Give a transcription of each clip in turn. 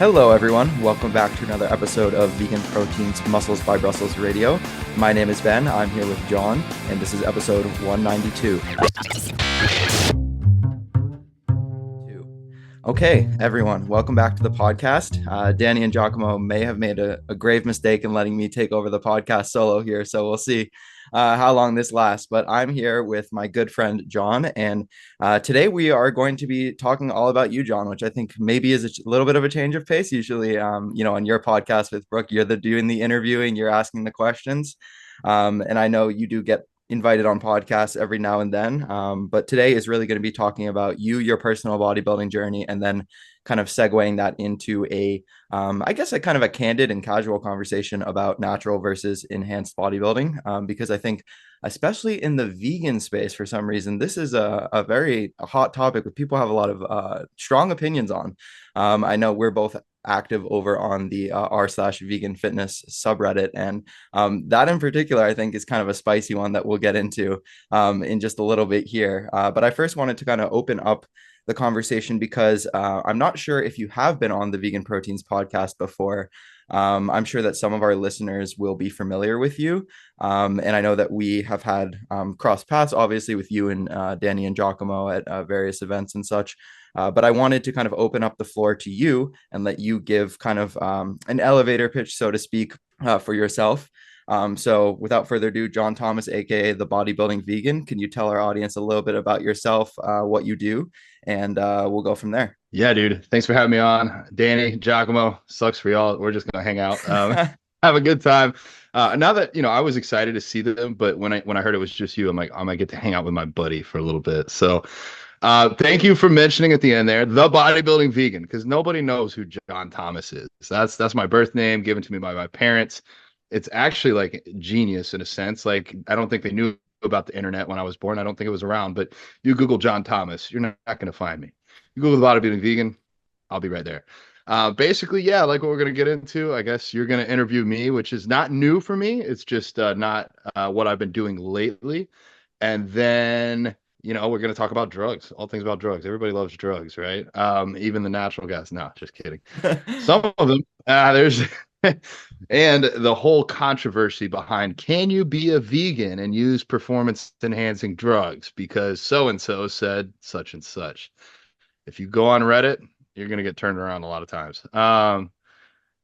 Hello, everyone. Welcome back to another episode of Vegan Proteins Muscles by Brussels Radio. My name is Ben. I'm here with John, and this is episode 192. Okay, everyone, welcome back to the podcast. Danny and Giacomo may have made a grave mistake in letting me take over the podcast solo here, so we'll see how long this lasts. But I'm here with my good friend John, and today we are going to be talking all about you, John, which I think maybe is a little bit of a change of pace. Usually, on your podcast with Brooke, you're doing the interviewing, you're asking the questions, and I know you do get invited on podcasts every now and then. But today is really going to be talking about your personal bodybuilding journey, and then kind of segueing that into I guess a kind of a candid and casual conversation about natural versus enhanced bodybuilding. Because I think, especially in the vegan space, for some reason, this is a very hot topic that people have a lot of strong opinions on. I know we're both active over on the r/vegan fitness subreddit, and that in particular I think is kind of a spicy one that we'll get into in just a little bit here, but I first wanted to kind of open up the conversation because I'm not sure if you have been on the Vegan Proteins podcast before. I'm sure that some of our listeners will be familiar with you. And I know that we have had cross paths, obviously, with you and Danny and Giacomo at various events and such. But I wanted to kind of open up the floor to you and let you give kind of an elevator pitch, so to speak, for yourself. So without further ado, John Thomas, aka the Bodybuilding Vegan, can you tell our audience a little bit about yourself, what you do, and we'll go from there. Yeah, dude. Thanks for having me on. Danny, Giacomo, sucks for y'all. We're just gonna hang out, have a good time. Now that I was excited to see them, but when I heard it was just you, I'm like, I might get to hang out with my buddy for a little bit. So, thank you for mentioning at the end there, the Bodybuilding Vegan, because nobody knows who John Thomas is. That's my birth name given to me by my parents. It's actually like genius in a sense. Like, I don't think they knew about the internet when I was born. I don't think it was around, but you Google John Thomas, you're not going to find me. You Google the Bodybuilding Vegan, I'll be right there. Basically, yeah, like what we're going to get into, I guess you're going to interview me, which is not new for me. It's just not what I've been doing lately. And then, we're going to talk about drugs, all things about drugs. Everybody loves drugs, right? Even the natural guys. No, just kidding. Some of them, there's... and the whole controversy behind, can you be a vegan and use performance enhancing drugs because so-and-so said such and such. If you go on Reddit, you're going to get turned around a lot of times.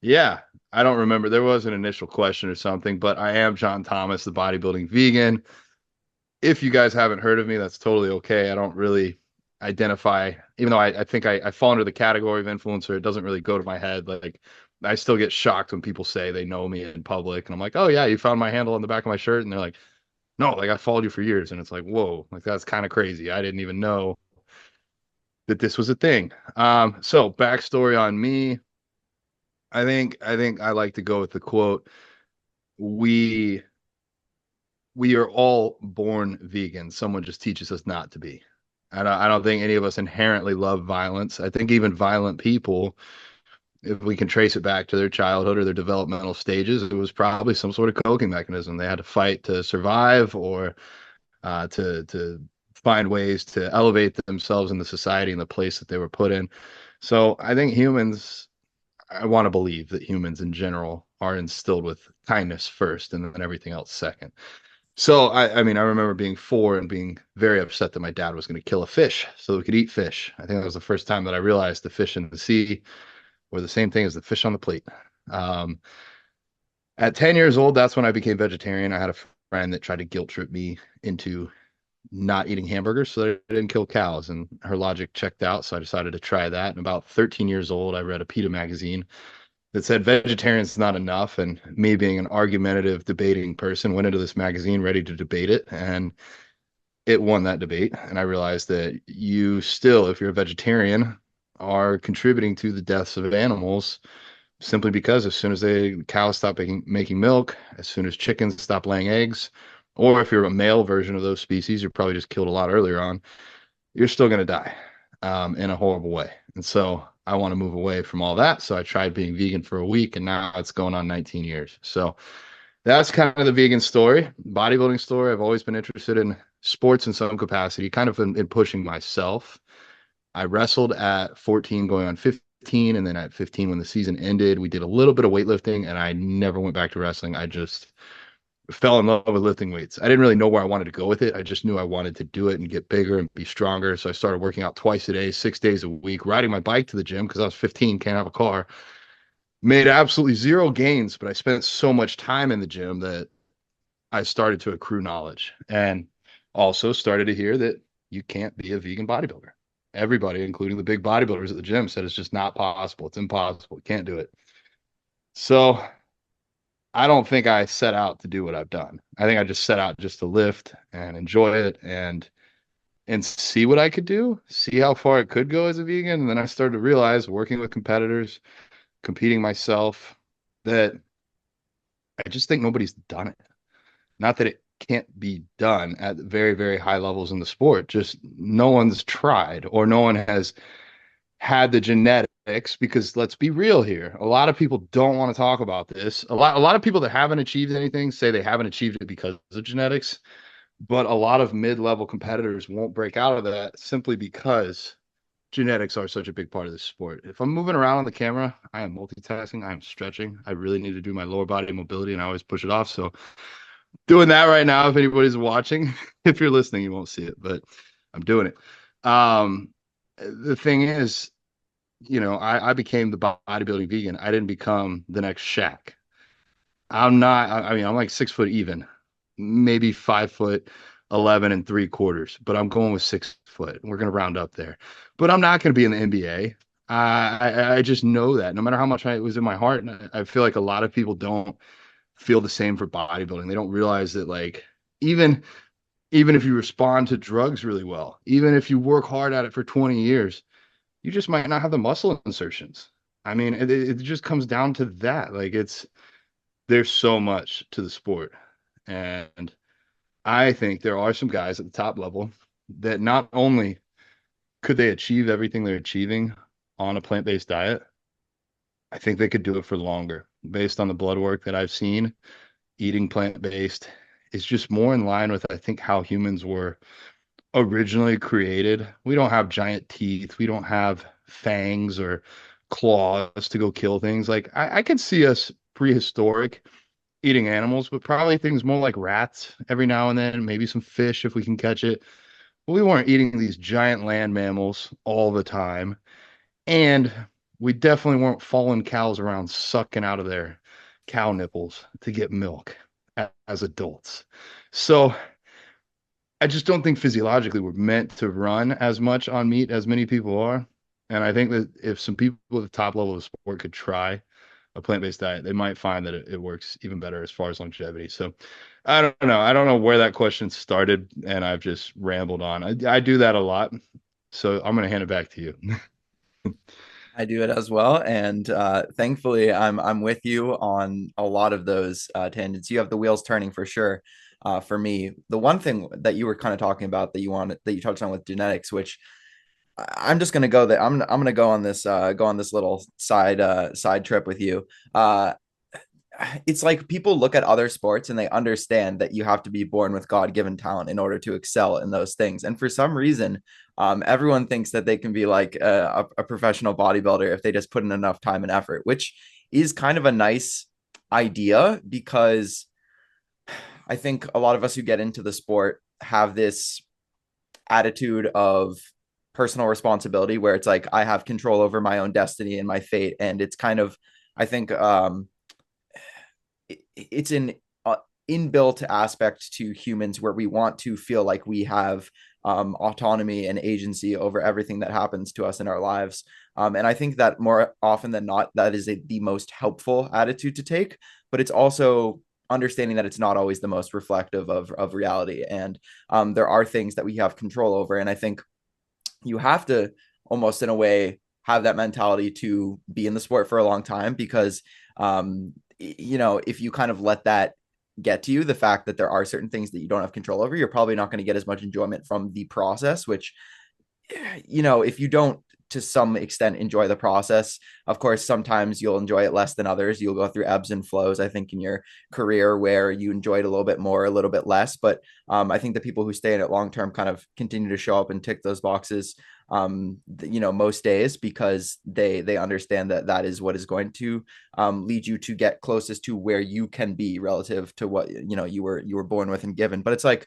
Yeah, I don't remember. There was an initial question or something, but I am John Thomas, the Bodybuilding Vegan. If you guys haven't heard of me, that's totally okay. I don't really identify, even though I think I fall under the category of influencer. It doesn't really go to my head. Like, I still get shocked when people say they know me in public, and I'm like, oh yeah, you found my handle on the back of my shirt, and they're like, no, like I followed you for years, and it's like, whoa, like that's kind of crazy. I didn't even know that this was a thing. So backstory on me, I think I like to go with the quote, we are all born vegan. Someone just teaches us not to be. I don't think any of us inherently love violence. I think even violent people, if we can trace it back to their childhood or their developmental stages, it was probably some sort of coping mechanism. They had to fight to survive, or to find ways to elevate themselves in the society and the place that they were put in. So I think I want to believe that humans in general are instilled with kindness first and then everything else second. So I mean, I remember being 4 and being very upset that my dad was going to kill a fish so we could eat fish. I think that was the first time that I realized the fish in the sea were the same thing as the fish on the plate. At 10 years old, that's when I became vegetarian. I had a friend that tried to guilt trip me into not eating hamburgers so that I didn't kill cows, and her logic checked out, so I decided to try that. And about 13 years old, I read a PETA magazine that said vegetarians is not enough, and me being an argumentative, debating person, went into this magazine ready to debate it, and it won that debate. And I realized that you still, if you're a vegetarian, are contributing to the deaths of animals, simply because as soon as cows stop making milk, as soon as chickens stop laying eggs, or if you're a male version of those species, you're probably just killed a lot earlier on, you're still going to die in a horrible way. And so I want to move away from all that. So I tried being vegan for a week, and now it's going on 19 years. So that's kind of the vegan story. Bodybuilding story, I've always been interested in sports in some capacity, kind of in pushing myself. I wrestled at 14 going on 15 15. And then at 15, when the season ended, we did a little bit of weightlifting and I never went back to wrestling. I just fell in love with lifting weights. I didn't really know where I wanted to go with it. I just knew I wanted to do it and get bigger and be stronger. So I started working out twice a day, 6 days a week, riding my bike to the gym because I was 15, can't have a car. Made absolutely zero gains, but I spent so much time in the gym that I started to accrue knowledge and also started to hear that you can't be a vegan bodybuilder. Everybody, including the big bodybuilders at the gym, said it's just not possible. It's impossible. You can't do it. So I don't think I set out to do what I've done. I think I just set out just to lift and enjoy it and see what I could do, see how far it could go as a vegan. And then I started to realize working with competitors, competing myself, that I just think nobody's done it. Not that it can't be done at very, very high levels in the sport, just no one's tried or no one has had the genetics, because let's be real here. A lot of people don't want to talk about this. A lot of people that haven't achieved anything say they haven't achieved it because of genetics, but a lot of mid-level competitors won't break out of that simply because genetics are such a big part of this sport. If I'm moving around on the camera, I am multitasking, I am stretching. I really need to do my lower body mobility and I always push it off. So doing that right now, if anybody's watching, if you're listening, you won't see it, but I'm doing it. The thing is, I became the bodybuilding vegan. I didn't become the next Shaq. I'm not, I mean, I'm like 6 foot even, maybe 5 foot 11 and 3/4, but I'm going with 6 foot. We're going to round up there, but I'm not going to be in the NBA. I just know that no matter how much it was in my heart. And I feel like a lot of people don't feel the same for bodybuilding. They don't realize that, like, even if you respond to drugs really well, even if you work hard at it for 20 years, you just might not have the muscle insertions. I mean, it just comes down to that. Like, there's so much to the sport. And I think there are some guys at the top level that not only could they achieve everything they're achieving on a plant-based diet, I think they could do it for longer. Based on the blood work that I've seen, eating plant-based is just more in line with, I think, how humans were originally created. We don't have giant teeth. We don't have fangs or claws to go kill things. Like, I could see us prehistoric eating animals, but probably things more like rats every now and then, maybe some fish if we can catch it. But we weren't eating these giant land mammals all the time. And we definitely weren't following cows around sucking out of their cow nipples to get milk as adults. So I just don't think physiologically we're meant to run as much on meat as many people are. And I think that if some people at the top level of the sport could try a plant-based diet, they might find that it works even better as far as longevity. So I don't know. I don't know where that question started, and I've just rambled on. I do that a lot. So I'm going to hand it back to you. I do it as well, and thankfully, I'm with you on a lot of those tangents. You have the wheels turning for sure. For me, the one thing that you were kind of talking about that you touched on with genetics, which I'm just gonna go there. I'm gonna go on this little side trip with you. It's like people look at other sports and they understand that you have to be born with God-given talent in order to excel in those things. And for some reason, everyone thinks that they can be like a professional bodybuilder if they just put in enough time and effort, which is kind of a nice idea, because I think a lot of us who get into the sport have this attitude of personal responsibility where it's like I have control over my own destiny and my fate. And it's kind of, I think, it's an inbuilt aspect to humans where we want to feel like we have autonomy and agency over everything that happens to us in our lives. And I think that more often than not, that is the most helpful attitude to take, but it's also understanding that it's not always the most reflective of reality. And there are things that we have control over. And I think you have to almost in a way have that mentality to be in the sport for a long time, because if you kind of let that get to you, the fact that there are certain things that you don't have control over, you're probably not going to get as much enjoyment from the process, which, if you don't to some extent enjoy the process, of course, sometimes you'll enjoy it less than others. You'll go through ebbs and flows, I think, in your career where you enjoy it a little bit more, a little bit less. But I think the people who stay in it long term kind of continue to show up and tick those boxes most days, because they understand that that is what is going to lead you to get closest to where you can be relative to what you were born with and given. But it's like,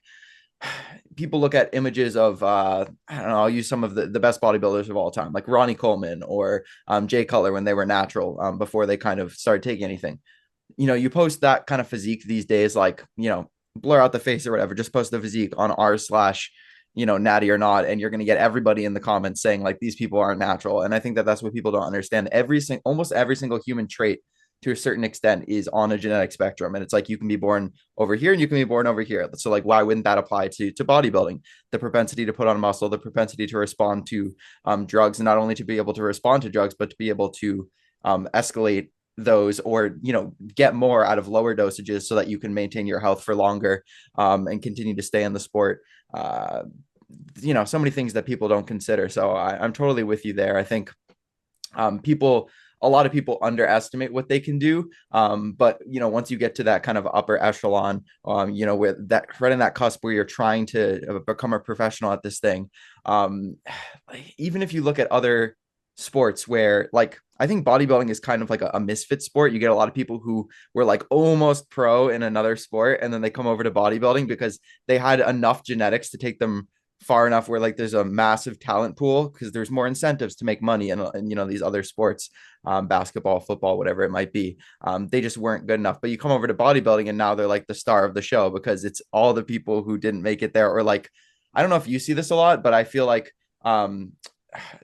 people look at images of I don't know, I'll use some of the best bodybuilders of all time, like Ronnie Coleman or Jay Cutler, when they were natural, before they kind of started taking anything. You post that kind of physique these days, like, blur out the face or whatever, just post the physique on r slash natty or not, and you're going to get everybody in the comments saying like these people aren't natural. And I think that that's what people don't understand. Almost every single human trait to a certain extent is on a genetic spectrum, and it's like you can be born over here and you can be born over here. So like, why wouldn't that apply to bodybuilding? The propensity to put on muscle, the propensity to respond to drugs, and not only to be able to respond to drugs, but to be able to escalate those, or get more out of lower dosages so that you can maintain your health for longer, and continue to stay in the sport. So many things that people don't consider. So I'm totally with you there. I think a lot of people underestimate what they can do. But once you get to that kind of upper echelon, with that right in that cusp where you're trying to become a professional at this thing, even if you look at other sports where, like, I think bodybuilding is kind of like a misfit sport. You get a lot of people who were like almost pro in another sport, and then they come over to bodybuilding because they had enough genetics to take them far enough where like there's a massive talent pool, because there's more incentives to make money in these other sports, basketball, football, whatever it might be. They just weren't good enough. But you come over to bodybuilding and now they're like the star of the show, because it's all the people who didn't make it there. Or like, I don't know if you see this a lot, but I feel like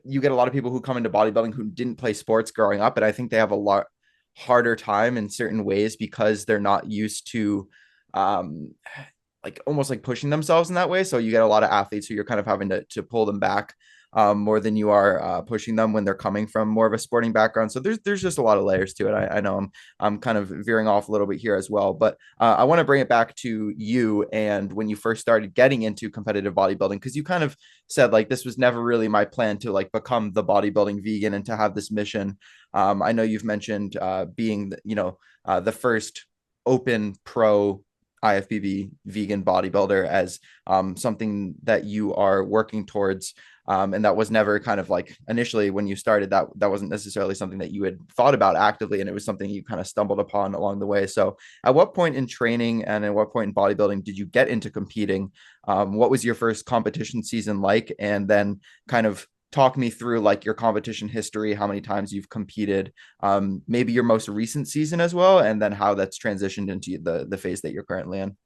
you get a lot of people who come into bodybuilding who didn't play sports growing up, and I think they have a lot harder time in certain ways because they're not used to like almost like pushing themselves in that way. So you get a lot of athletes who you're kind of having to pull them back more than you are pushing them when they're coming from more of a sporting background. So there's just a lot of layers to it. I know I'm kind of veering off a little bit here as well, but I want to bring it back to you and when you first started getting into competitive bodybuilding, because you kind of said like this was never really my plan to like become the bodybuilding vegan and to have this mission. I know you've mentioned being the first open pro IFBB vegan bodybuilder as something that you are working towards. And that was never kind of like initially when you started, that wasn't necessarily something that you had thought about actively, and it was something you kind of stumbled upon along the way. So at what point in training and at what point in bodybuilding did you get into competing? What was your first competition season like? And then kind of talk me through like your competition history, how many times you've competed, maybe your most recent season as well, and then how that's transitioned into the phase that you're currently in.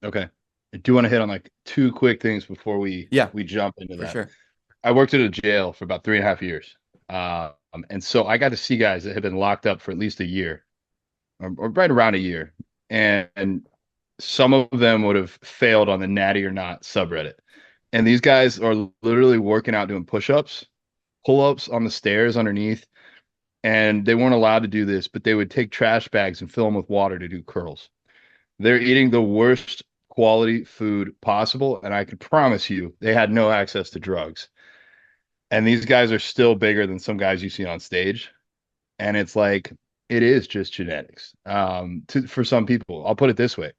Okay. I do want to hit on like two quick things before we Yeah, we jump into for that. sure. I worked at a jail for about 3.5 years. And so I got to see guys that had been locked up for at least a year or right around a year. And some of them would have failed on the natty or not subreddit. And these guys are literally working out doing push-ups, pull-ups on the stairs underneath. And they weren't allowed to do this, but they would take trash bags and fill them with water to do curls. They're eating the worst quality food possible. And I can promise you, they had no access to drugs. And these guys are still bigger than some guys you see on stage. And it's like, it is just genetics. For some people, I'll put it this way.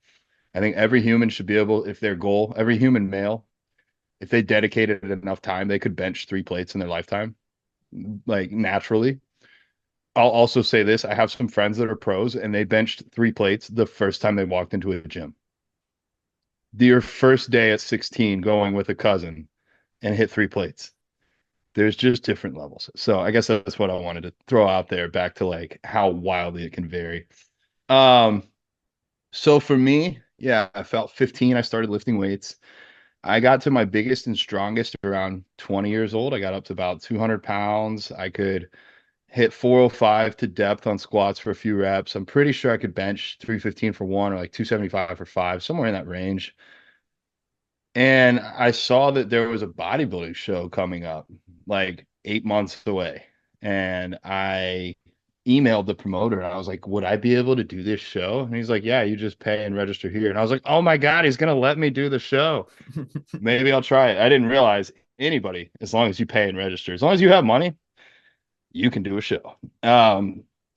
I think every human should be able, if their goal, every human male, if they dedicated enough time, they could bench 3 plates in their lifetime, like naturally. I'll also say this. I have some friends that are pros and they benched 3 plates the first time they walked into a gym. Your first day at 16 going with a cousin and hit 3 plates. There's just different levels. So I guess that's what I wanted to throw out there, back to like how wildly it can vary. So for me, yeah, I felt 15. I started lifting weights. I got to my biggest and strongest around 20 years old. I got up to about 200 pounds. I could hit 405 to depth on squats for a few reps. I'm pretty sure I could bench 315 for one or like 275 for five, somewhere in that range. And I saw that there was a bodybuilding show coming up like 8 months away. And I emailed the promoter and I was like, would I be able to do this show? And he's like, yeah, you just pay and register here. And I was like, oh my God, he's going to let me do the show. Maybe I'll try it. I didn't realize anybody, as long as you pay and register, as long as you have money, you can do a show.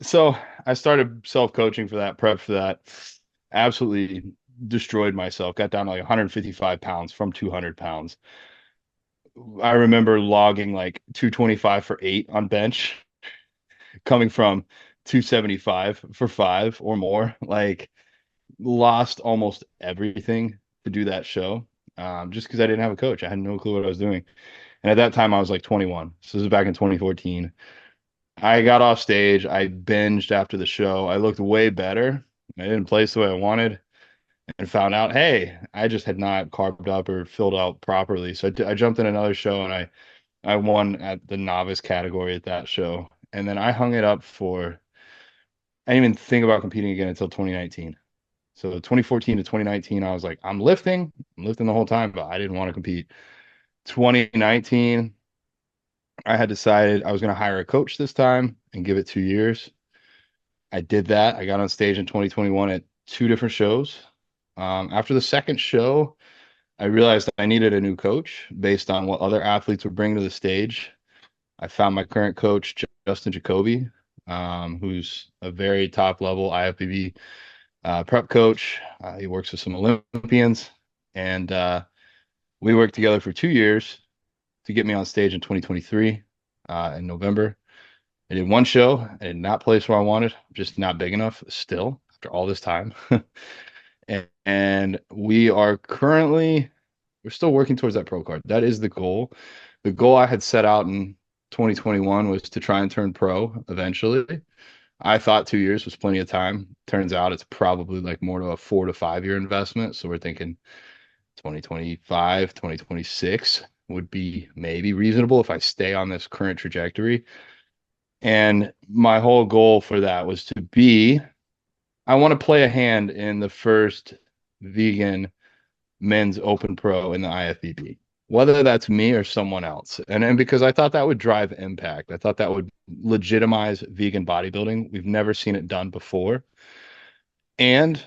So I started self-coaching for that, prep for that. Absolutely destroyed myself. Got down to like 155 pounds from 200 pounds. I remember logging like 225 for 8 on bench, coming from 275 for 5 or more. Like, lost almost everything to do that show, just because I didn't have a coach. I had no clue what I was doing. And at that time, I was like 21. So this was back in 2014. I got off stage. I binged after the show. I looked way better. I didn't place the way I wanted, and found out, hey, I just had not carved up or filled out properly. So I jumped in another show, and I won at the novice category at that show. And then I hung it up for, I didn't even think about competing again until 2019. So 2014 to 2019, I was like, I'm lifting the whole time, but I didn't want to compete. 2019, I had decided I was going to hire a coach this time and give it 2 years. I did that. I got on stage in 2021 at 2 different shows. After the second show, I realized I needed a new coach based on what other athletes were bringing to the stage. I found my current coach, Justin Jacoby, who's a very top level IFBB prep coach. He works with some Olympians, and we worked together for 2 years to get me on stage in 2023 in November. I did one show. I did not place where I wanted, just not big enough still after all this time. And we're still working towards that pro card. That is the goal. The goal I had set out in 2021 was to try and turn pro eventually. I thought 2 years was plenty of time. Turns out it's probably like more to a 4 to 5 year investment. So we're thinking 2025, 2026 would be maybe reasonable if I stay on this current trajectory. And my whole goal for that was I want to play a hand in the first vegan men's open pro in the IFBB, whether that's me or someone else. And because I thought that would drive impact. I thought that would legitimize vegan bodybuilding. We've never seen it done before. And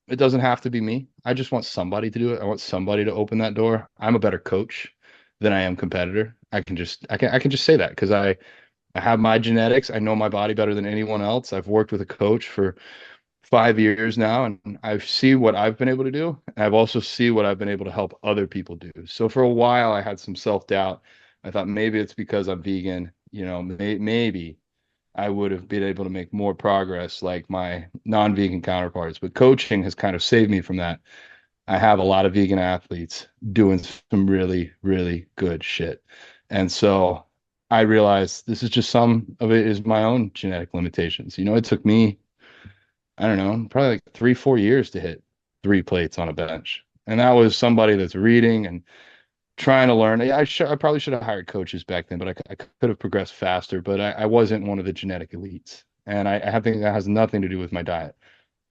it doesn't have to be me. I just want somebody to do it. I want somebody to open that door. I'm a better coach than I am competitor. I can just say that because I have my genetics. I know my body better than anyone else. I've worked with a coach for 5 years now, and I see what I've been able to do. I've also see what I've been able to help other people do. So for a while, I had some self-doubt. I thought maybe it's because I'm vegan. Maybe I would have been able to make more progress like my non-vegan counterparts. But coaching has kind of saved me from that. I have a lot of vegan athletes doing some really, really good shit. And so I realized this is just some of it is my own genetic limitations. It took me, I don't know, probably like 3, 4 years to hit 3 plates on a bench. And that was somebody that's reading and trying to learn. I probably should have hired coaches back then, but I could have progressed faster, but I wasn't one of the genetic elites. And I think that has nothing to do with my diet.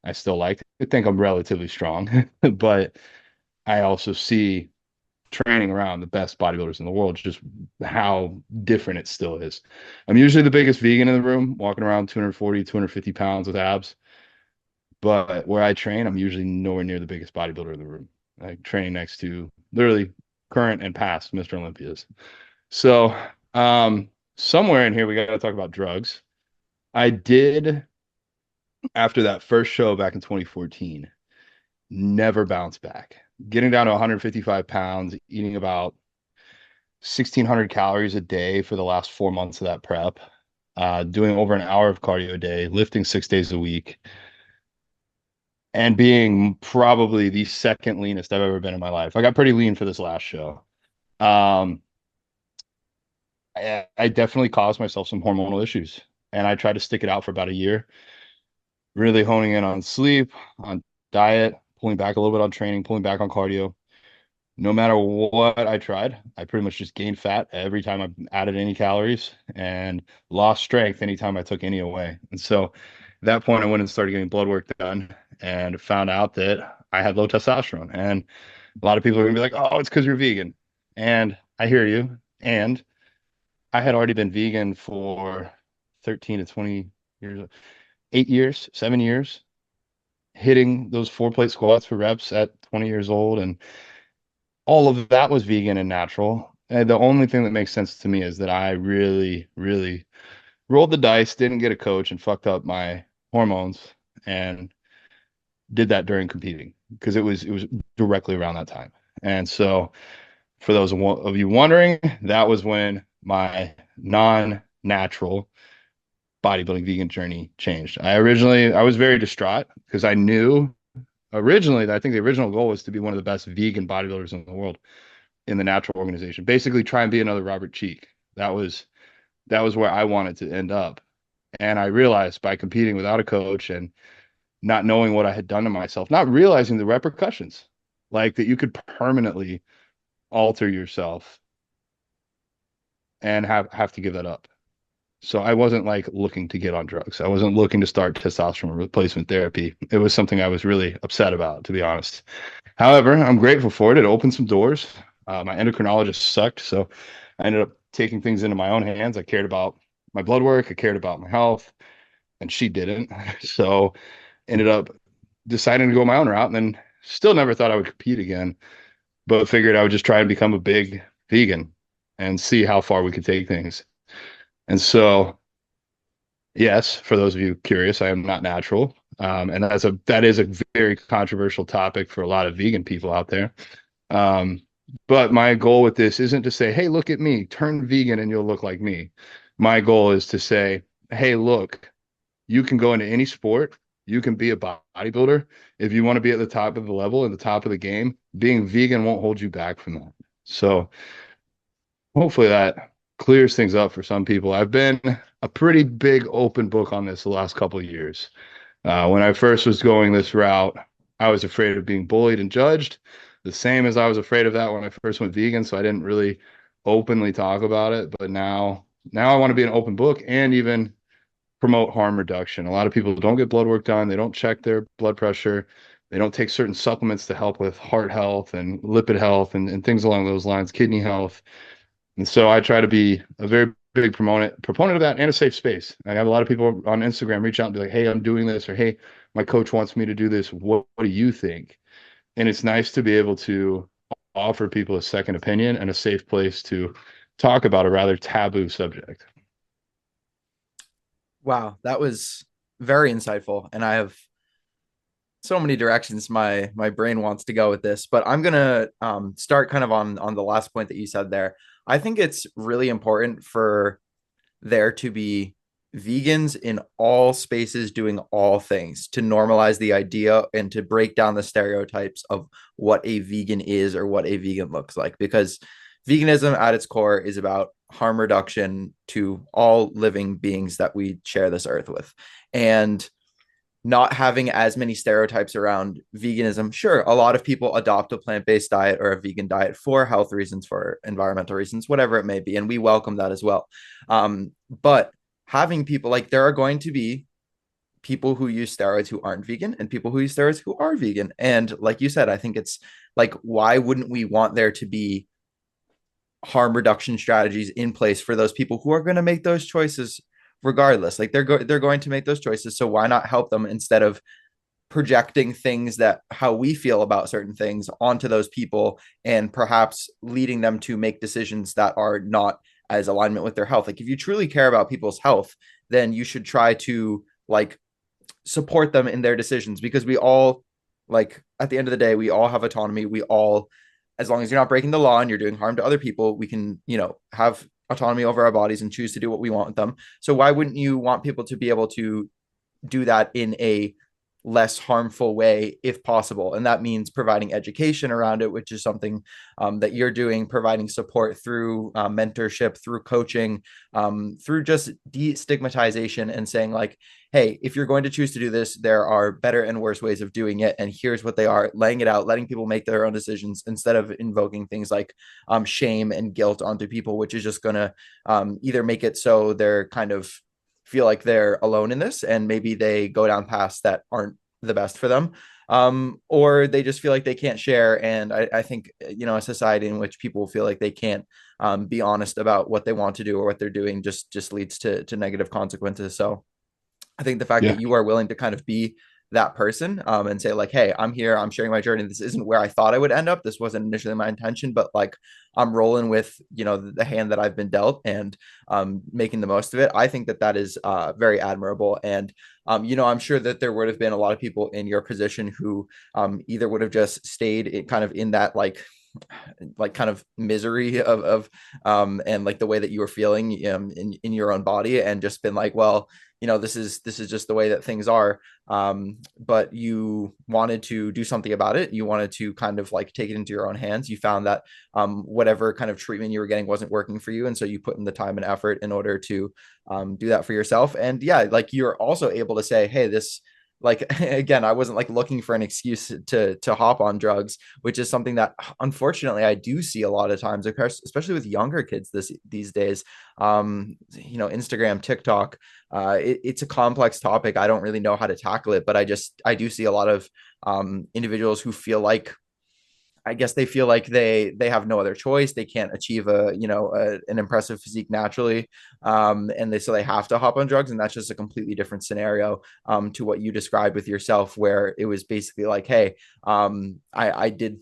I still like to think I'm relatively strong, but I also see training around the best bodybuilders in the world, just how different it still is. I'm usually the biggest vegan in the room, walking around 240, 250 pounds with abs. But where I train, I'm usually nowhere near the biggest bodybuilder in the room. I train next to literally current and past Mr. Olympias. So, somewhere in here, we got to talk about drugs. I did, after that first show back in 2014, never bounce back. Getting down to 155 pounds, eating about 1,600 calories a day for the last 4 months of that prep, doing over an hour of cardio a day, lifting 6 days a week, and being probably the second leanest I've ever been in my life. I got pretty lean for this last show. I definitely caused myself some hormonal issues, and I tried to stick it out for about a year, really honing in on sleep, on diet, pulling back a little bit on training, pulling back on cardio. No matter what I tried, I pretty much just gained fat every time I added any calories and lost strength anytime I took any away. And so at that point, I went and started getting blood work done and found out that I had low testosterone. And a lot of people are gonna be like, "Oh, it's because you're vegan." And I hear you. And I had already been vegan for 13 to 20 years, 8 years, 7 years, hitting those 4 plate squats for reps at 20 years old. And all of that was vegan and natural. And the only thing that makes sense to me is that I really, really rolled the dice, didn't get a coach, and fucked up my hormones, and did that during competing because it was directly around that time. And so for those of you wondering, that was when my non-natural bodybuilding vegan journey changed. I was very distraught because I knew originally that I think the original goal was to be one of the best vegan bodybuilders in the world in the natural organization. Basically try and be another Robert Cheek. That was where I wanted to end up. And I realized by competing without a coach and not knowing what I had done to myself, not realizing the repercussions, like that you could permanently alter yourself and have to give that up. So I wasn't like looking to get on drugs. I wasn't looking to start testosterone replacement therapy. It was something I was really upset about, to be honest. However, I'm grateful for it. It opened some doors. My endocrinologist sucked, so I ended up taking things into my own hands. I cared about my blood work. I cared about my health, and she didn't. So ended up deciding to go my own route, and then still never thought I would compete again, but figured I would just try and become a big vegan and see how far we could take things. And so, yes, for those of you curious, I am not natural. And that is a very controversial topic for a lot of vegan people out there. But my goal with this isn't to say, hey, look at me, turn vegan and you'll look like me. My goal is to say, hey, look, you can go into any sport. You can be a bodybuilder. If you want to be at the top of the level and the top of the game, being vegan won't hold you back from that. So hopefully that clears things up for some people. I've been a pretty big open book on this the last couple of years. When I first was going this route, I was afraid of being bullied and judged, the same as I was afraid of that when I first went vegan. So I didn't really openly talk about it. But now I want to be an open book and even promote harm reduction. A lot of people don't get blood work done. They don't check their blood pressure. They don't take certain supplements to help with heart health and lipid health and things along those lines, kidney health. And so I try to be a very big proponent of that and a safe space. I have a lot of people on Instagram reach out and be like, hey, I'm doing this, or hey, my coach wants me to do this. What do you think? And it's nice to be able to offer people a second opinion and a safe place to talk about a rather taboo subject. Wow, that was very insightful, and I have so many directions my brain wants to go with this, but I'm gonna start kind of on the last point that you said there. I think it's really important for there to be vegans in all spaces doing all things to normalize the idea and to break down the stereotypes of what a vegan is or what a vegan looks like, because veganism at its core is about harm reduction to all living beings that we share this earth with. And not having as many stereotypes around veganism. Sure, a lot of people adopt a plant-based diet or a vegan diet for health reasons, for environmental reasons, whatever it may be, and we welcome that as well. But having people, like, there are going to be people who use steroids who aren't vegan and people who use steroids who are vegan. And like you said, I think it's like, why wouldn't we want there to be harm reduction strategies in place for those people who are going to make those choices regardless? Like they're going to make those choices, so why not help them instead of projecting things that how we feel about certain things onto those people and perhaps leading them to make decisions that are not as alignment with their health. Like if you truly care about people's health, then you should try to like support them in their decisions, because we all, like, at the end of the day, we all have autonomy. We all, as long as you're not breaking the law and you're doing harm to other people, we can, have autonomy over our bodies and choose to do what we want with them. So why wouldn't you want people to be able to do that in a less harmful way if possible? And that means providing education around it, which is something that you're doing, providing support through mentorship, through coaching, through just destigmatization and saying like, hey, if you're going to choose to do this, there are better and worse ways of doing it, and here's what they are, laying it out, letting people make their own decisions instead of invoking things like shame and guilt onto people, which is just going to either make it so they're kind of feel like they're alone in this and maybe they go down paths that aren't the best for them, or they just feel like they can't share. And I think a society in which people feel like they can't be honest about what they want to do or what they're doing just leads to negative consequences. So I think the fact Yeah. that you are willing to kind of be that person and say like, hey, I'm here, I'm sharing my journey, this isn't where I thought I would end up, this wasn't initially my intention, but like I'm rolling with the hand that I've been dealt and making the most of it. I think that is very admirable. And I'm sure that there would have been a lot of people in your position who either would have just stayed kind of in that like like kind of misery and like the way that you were feeling in your own body, and just been like, well, this is just the way that things are. But you wanted to do something about it. You wanted to kind of like take it into your own hands. You found that whatever kind of treatment you were getting wasn't working for you, and so you put in the time and effort in order to do that for yourself. And yeah, like you're also able to say, hey, this, like, again, I wasn't like looking for an excuse to hop on drugs, which is something that unfortunately I do see a lot of times, especially with younger kids these days. Instagram, TikTok, it's a complex topic. I don't really know how to tackle it, but I do see a lot of individuals who feel like, I guess they feel like they have no other choice. They can't achieve an impressive physique naturally, and they have to hop on drugs. And that's just a completely different scenario to what you described with yourself, where it was basically like, hey, I did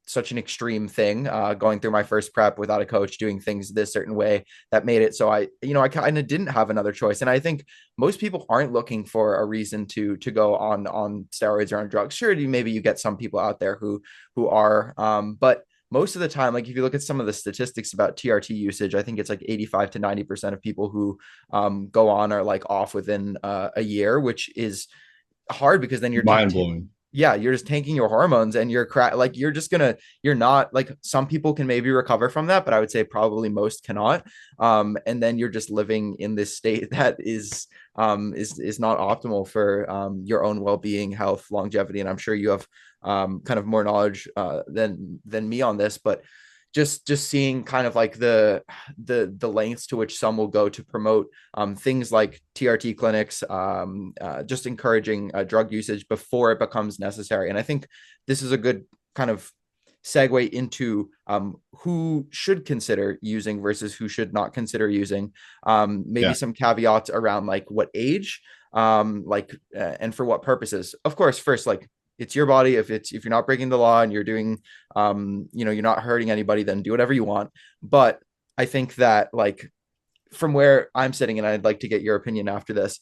such an extreme thing, going through my first prep without a coach, doing things this certain way that made it so I kind of didn't have another choice. And I think most people aren't looking for a reason to go on steroids or on drugs. Sure, maybe you get some people out there who are, but most of the time, like if you look at some of the statistics about TRT usage, I think it's like 85 to 90% of people who go on are like off within a year, which is hard, because then you're Mind blowing. yeah, you're just tanking your hormones, and like you're not like, some people can maybe recover from that, but I would say probably most cannot. And then you're just living in this state that is not optimal for your own well-being, health, longevity. And I'm sure you have kind of more knowledge than me on this, but just seeing kind of like the lengths to which some will go to promote things like TRT clinics, just encouraging drug usage before it becomes necessary. And I think this is a good kind of segue into who should consider using versus who should not consider using. Maybe some caveats around like what age, and for what purposes. Of course, first, like, it's your body. If you're not breaking the law and you're doing, you're not hurting anybody, then do whatever you want. But I think that, like, from where I'm sitting, and I'd like to get your opinion after this,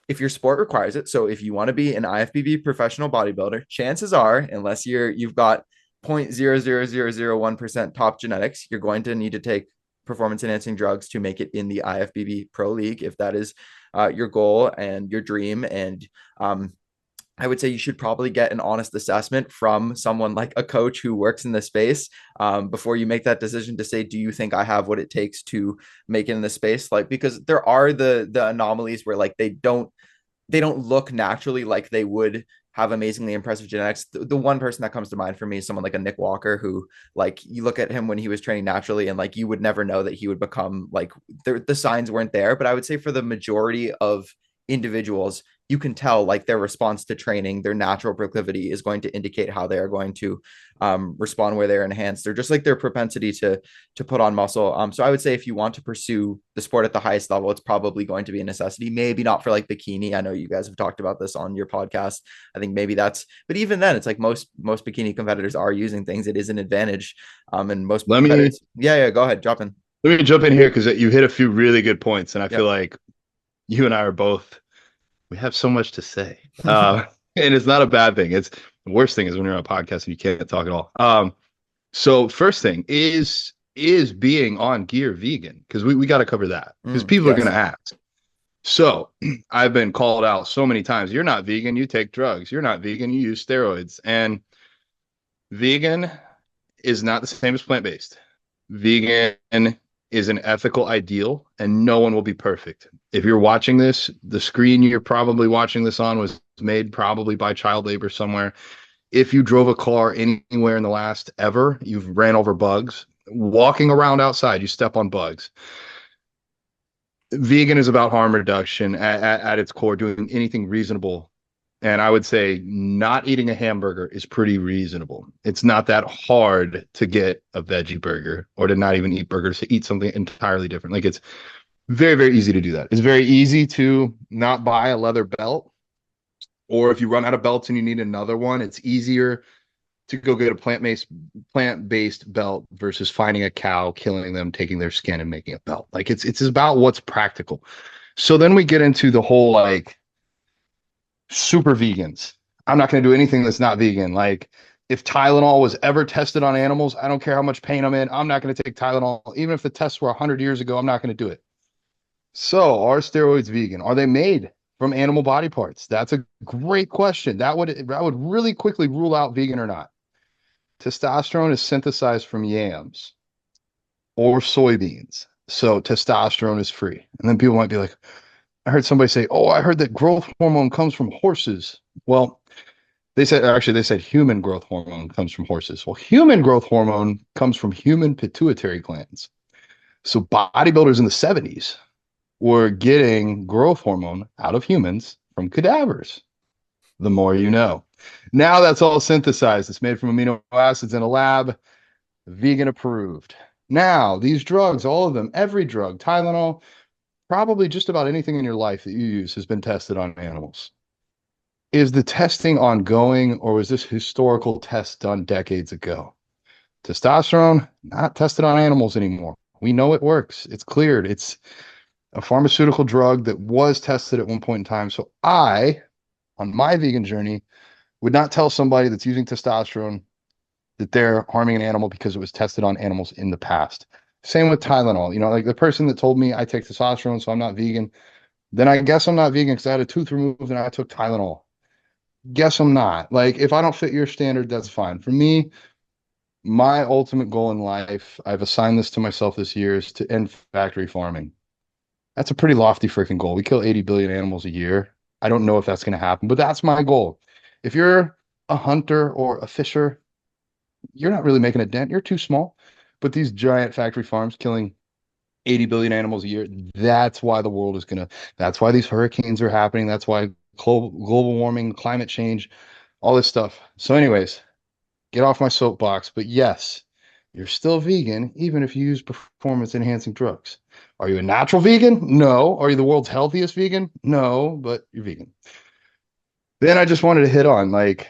if your sport requires it, so if you want to be an IFBB professional bodybuilder, chances are, unless you've got 0.00001% top genetics, you're going to need to take performance enhancing drugs to make it in the IFBB Pro League, if that is your goal and your dream. And I would say you should probably get an honest assessment from someone like a coach who works in the space before you make that decision to say, do you think I have what it takes to make it in this space? Like, because there are the anomalies where like they don't look naturally like they would have amazingly impressive genetics. The one person that comes to mind for me is someone like a Nick Walker, who, like, you look at him when he was training naturally and like you would never know that he would become like, the signs weren't there. But I would say for the majority of individuals, you can tell like their response to training, their natural proclivity is going to indicate how they are going to respond where they're enhanced. They're just like their propensity to put on muscle. So I would say if you want to pursue the sport at the highest level, it's probably going to be a necessity. Maybe not for like bikini. I know you guys have talked about this on your podcast. I think maybe but even then, it's like most bikini competitors are using things. It is an advantage. And most competitors. Yeah, go ahead, drop in. Let me jump in here because you hit a few really good points, and I feel like you and I are both. We have so much to say, and it's not a bad thing. It's the worst thing is when you're on a podcast and you can't talk at all. So first thing is being on gear vegan, because we got to cover that, because people are going to ask. So I've been called out so many times. You're not vegan. You take drugs. You're not vegan. You use steroids. And vegan is not the same as plant-based. Vegan is an ethical ideal, and no one will be perfect. If you're watching this, the screen you're probably watching this on was made probably by child labor somewhere. If you drove a car anywhere in the last ever, you've ran over bugs. Walking around outside, you step on bugs. Vegan is about harm reduction at its core, doing anything reasonable. And I would say not eating a hamburger is pretty reasonable. It's not that hard to get a veggie burger, or to not even eat burgers, to eat something entirely different. Like, it's very, very easy to do that. It's very easy to not buy a leather belt, or if you run out of belts and you need another one, it's easier to go get a plant-based belt versus finding a cow, killing them, taking their skin and making a belt. Like, it's about what's practical. So then we get into the whole like super vegans. I'm not going to do anything that's not vegan. Like, If Tylenol was ever tested on animals, I don't care how much pain I'm in, I'm not going to take Tylenol. Even if the tests were 100 years ago, I'm not going to do it. So, are steroids vegan? Are they made from animal body parts? That's a great question. That would really quickly rule out vegan or not. Testosterone is synthesized from yams or soybeans. So testosterone is free. And then people might be like, I heard somebody say, "Oh, I heard that growth hormone comes from horses." Well, they said human growth hormone comes from horses. Well, human growth hormone comes from human pituitary glands. So bodybuilders in the 70s were getting growth hormone out of humans from cadavers. The more you know. Now that's all synthesized. It's made from amino acids in a lab, vegan approved. Now, these drugs, all of them, every drug, Tylenol, probably just about anything in your life that you use has been tested on animals. Is the testing ongoing, or was this historical test done decades ago? Testosterone, not tested on animals anymore. We know it works. It's cleared. It's a pharmaceutical drug that was tested at one point in time. So I, on my vegan journey, would not tell somebody that's using testosterone that they're harming an animal because it was tested on animals in the past. Same with Tylenol. You know, like the person that told me I take testosterone, so I'm not vegan, then I guess I'm not vegan because I had a tooth removed and I took Tylenol. Guess I'm not. Like, if I don't fit your standard, that's fine. For me, my ultimate goal in life, I've assigned this to myself this year, is to end factory farming. That's a pretty lofty freaking goal. We kill 80 billion animals a year. I don't know if that's going to happen, but that's my goal. If you're a hunter or a fisher, you're not really making a dent. You're too small. But these giant factory farms killing 80 billion animals a year, that's why the world is going to, that's why these hurricanes are happening. That's why global warming, climate change, all this stuff. So, anyways, get off my soapbox. But yes, you're still vegan, even if you use performance enhancing drugs. Are you a natural vegan? No. Are you the world's healthiest vegan? No, but you're vegan. Then I just wanted to hit on, like,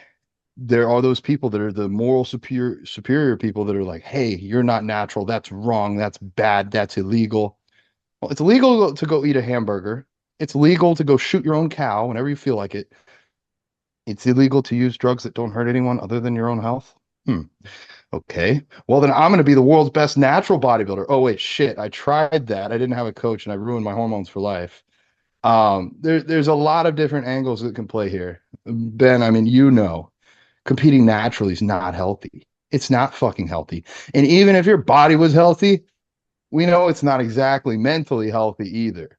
there are those people that are the moral superior people that are like, hey, you're not natural. That's wrong. That's bad. That's illegal. Well, it's illegal to go eat a hamburger. It's legal to go shoot your own cow whenever you feel like it. It's illegal to use drugs that don't hurt anyone other than your own health. Okay. Well, then I'm going to be the world's best natural bodybuilder. Oh, wait, shit. I tried that. I didn't have a coach and I ruined my hormones for life. There's a lot of different angles that can play here. Ben, I mean, competing naturally is not healthy. It's not fucking healthy. And even if your body was healthy, we know it's not exactly mentally healthy either.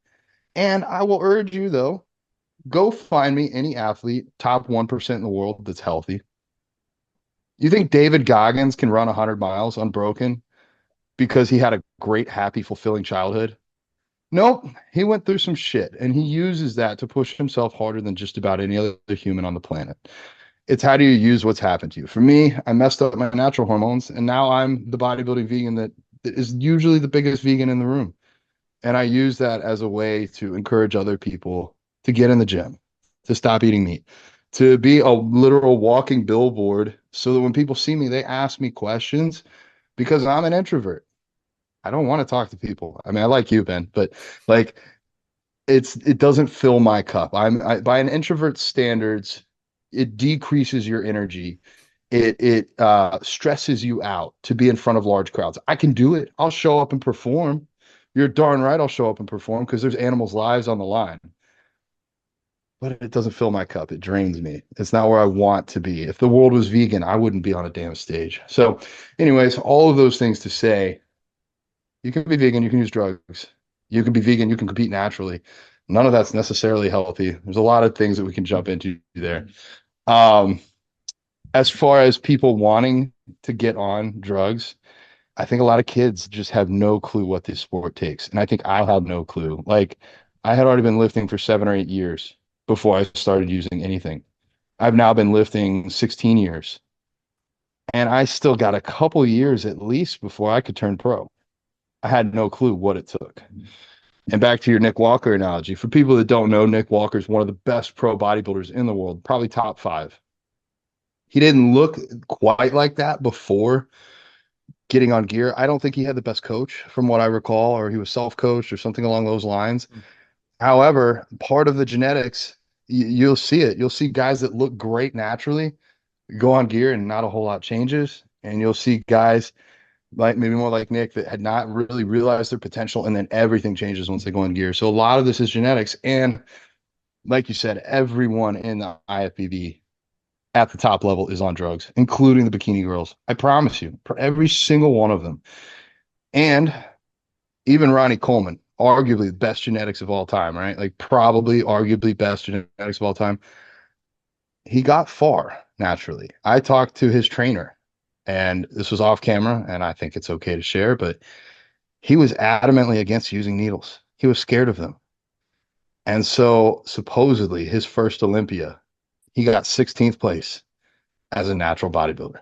And I will urge you, though, go find me any athlete, top 1% in the world that's healthy. You think David Goggins can run 100 miles unbroken because he had a great, happy, fulfilling childhood? Nope. He went through some shit and he uses that to push himself harder than just about any other human on the planet. It's how do you use what's happened to you? For me, I messed up my natural hormones and now I'm the bodybuilding vegan that is usually the biggest vegan in the room. And I use that as a way to encourage other people to get in the gym, to stop eating meat, to be a literal walking billboard so that when people see me, they ask me questions because I'm an introvert. I don't want to talk to people. I mean, I like you, Ben, but like it doesn't fill my cup. By an introvert's standards, it decreases your energy. It stresses you out to be in front of large crowds. I can do it. I'll show up and perform. You're darn right I'll show up and perform because there's animals' lives on the line. But it doesn't fill my cup. It drains me. It's not where I want to be. If the world was vegan, I wouldn't be on a damn stage. So, anyways, all of those things to say, you can be vegan, you can use drugs. You can be vegan, you can compete naturally. None of that's necessarily healthy. There's a lot of things that we can jump into there. Um, as far as people wanting to get on drugs, I think a lot of kids just have no clue what this sport takes. And I think I had no clue. Like, I had already been lifting for 7 or 8 years before I started using anything. I've now been lifting 16 years. And I still got a couple years at least before I could turn pro. I had no clue what it took. And back to your Nick Walker analogy, for people that don't know, Nick Walker is one of the best pro bodybuilders in the world, probably top 5. He didn't look quite like that before getting on gear. I don't think he had the best coach from what I recall, or he was self-coached or something along those lines. However, part of the genetics, you'll see it. You'll see guys that look great naturally go on gear and not a whole lot changes. And you'll see guys like maybe more like Nick that had not really realized their potential, and then everything changes once they go on gear. So a lot of this is genetics. And like you said, everyone in the IFBB at the top level is on drugs, including the bikini girls. I promise you, for every single one of them. And even Ronnie Coleman, arguably the best genetics of all time, right? Like probably arguably best genetics of all time. He got far naturally. I talked to his trainer, and this was off camera, and I think it's okay to share, but he was adamantly against using needles. He was scared of them. And so supposedly his first Olympia, he got 16th place as a natural bodybuilder.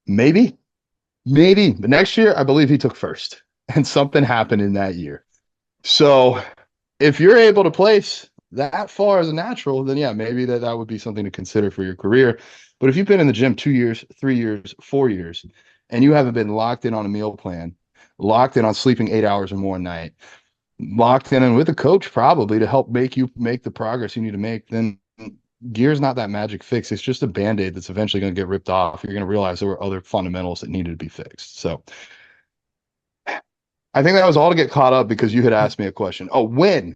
Maybe, maybe. But next year, I believe he took first. And something happened in that year. So if you're able to place that far as a natural, then yeah, maybe that would be something to consider for your career. But if you've been in the gym 2 years, 3 years, 4 years, and you haven't been locked in on a meal plan, locked in on sleeping 8 hours or more a night, locked in and with a coach probably to help make you make the progress you need to make, then gear's not that magic fix. It's just a band-aid that's eventually going to get ripped off. You're going to realize there were other fundamentals that needed to be fixed. So I think that was all to get caught up because you had asked me a question. Oh, when,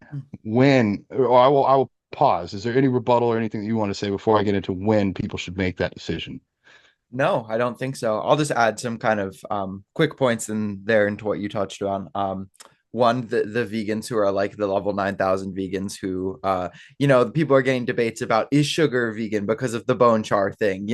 or I will pause. Is there any rebuttal or anything that you want to say before I get into when people should make that decision? No, I don't think so. I'll just add some kind of quick points in there into what you touched on. One, the vegans who are like the level 9,000 vegans who, people are getting debates about is sugar vegan because of the bone char thing,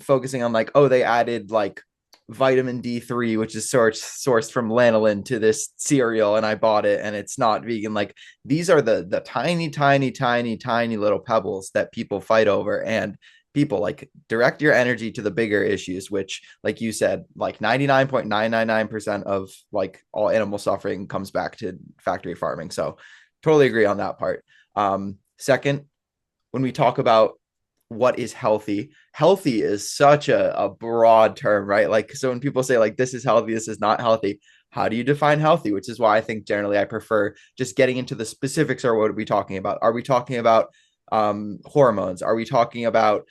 focusing on like, oh, they added like vitamin D3, which is sourced from lanolin to this cereal, and I bought it and it's not vegan. Like these are the tiny, tiny, tiny, tiny little pebbles that people fight over. And people like direct your energy to the bigger issues, which like you said, like 99.999% of like all animal suffering comes back to factory farming. So totally agree on that part. Second, when we talk about what is healthy, healthy is such a broad term, right? Like, so when people say like this is healthy, this is not healthy, how do you define healthy? Which is why I think generally I prefer just getting into the specifics. Or what are we talking about? Are we talking about hormones? Are we talking about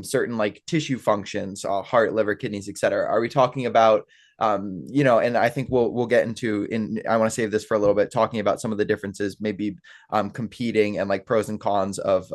certain like tissue functions, heart, liver, kidneys, etc.? Are we talking about and I think we'll get into I want to save this for a little bit, talking about some of the differences, maybe competing and like pros and cons of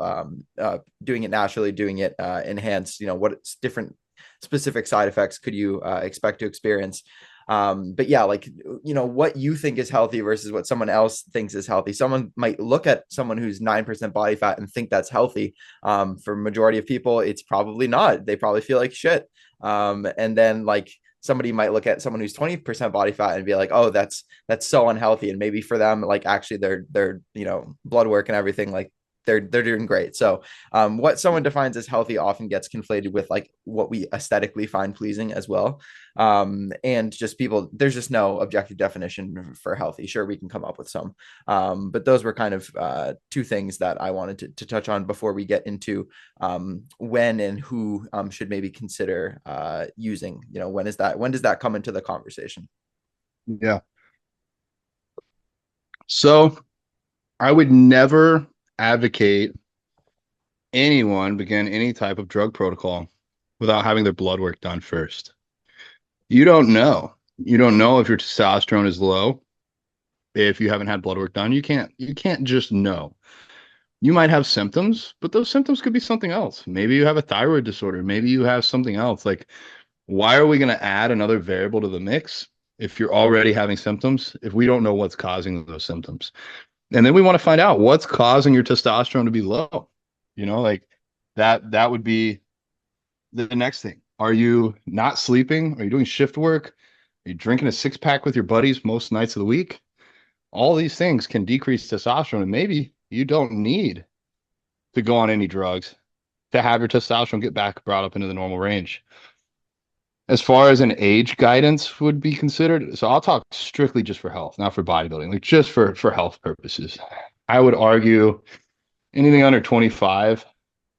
doing it naturally, doing it enhanced, what different specific side effects could you expect to experience. But yeah, like, what you think is healthy versus what someone else thinks is healthy. Someone might look at someone who's 9% body fat and think that's healthy. For majority of people, it's probably not. They probably feel like shit. And then like somebody might look at someone who's 20% body fat and be like, oh, that's so unhealthy. And maybe for them, like actually their blood work and everything, like they're doing great. So what someone defines as healthy often gets conflated with like what we aesthetically find pleasing as well. And just people, there's just no objective definition for healthy. Sure, we can come up with some, but those were kind of two things that I wanted to touch on before we get into when and who should maybe consider using, when does that come into the conversation? Yeah. So I would never advocate anyone begin any type of drug protocol without having their blood work done first. You don't know. You don't know if your testosterone is low if you haven't had blood work done. You can't just know. You might have symptoms, but those symptoms could be something else. Maybe you have a thyroid disorder. Maybe you have something else. Like, why are we going to add another variable to the mix if you're already having symptoms, if we don't know what's causing those symptoms? And then we want to find out what's causing your testosterone to be low. Like that would be the next thing. Are you not sleeping? Are you doing shift work? Are you drinking a 6-pack with your buddies most nights of the week? All these things can decrease testosterone, and maybe you don't need to go on any drugs to have your testosterone get back brought up into the normal range. As far as an age guidance would be considered, so I'll talk strictly just for health, not for bodybuilding, like just for health purposes. I would argue anything under 25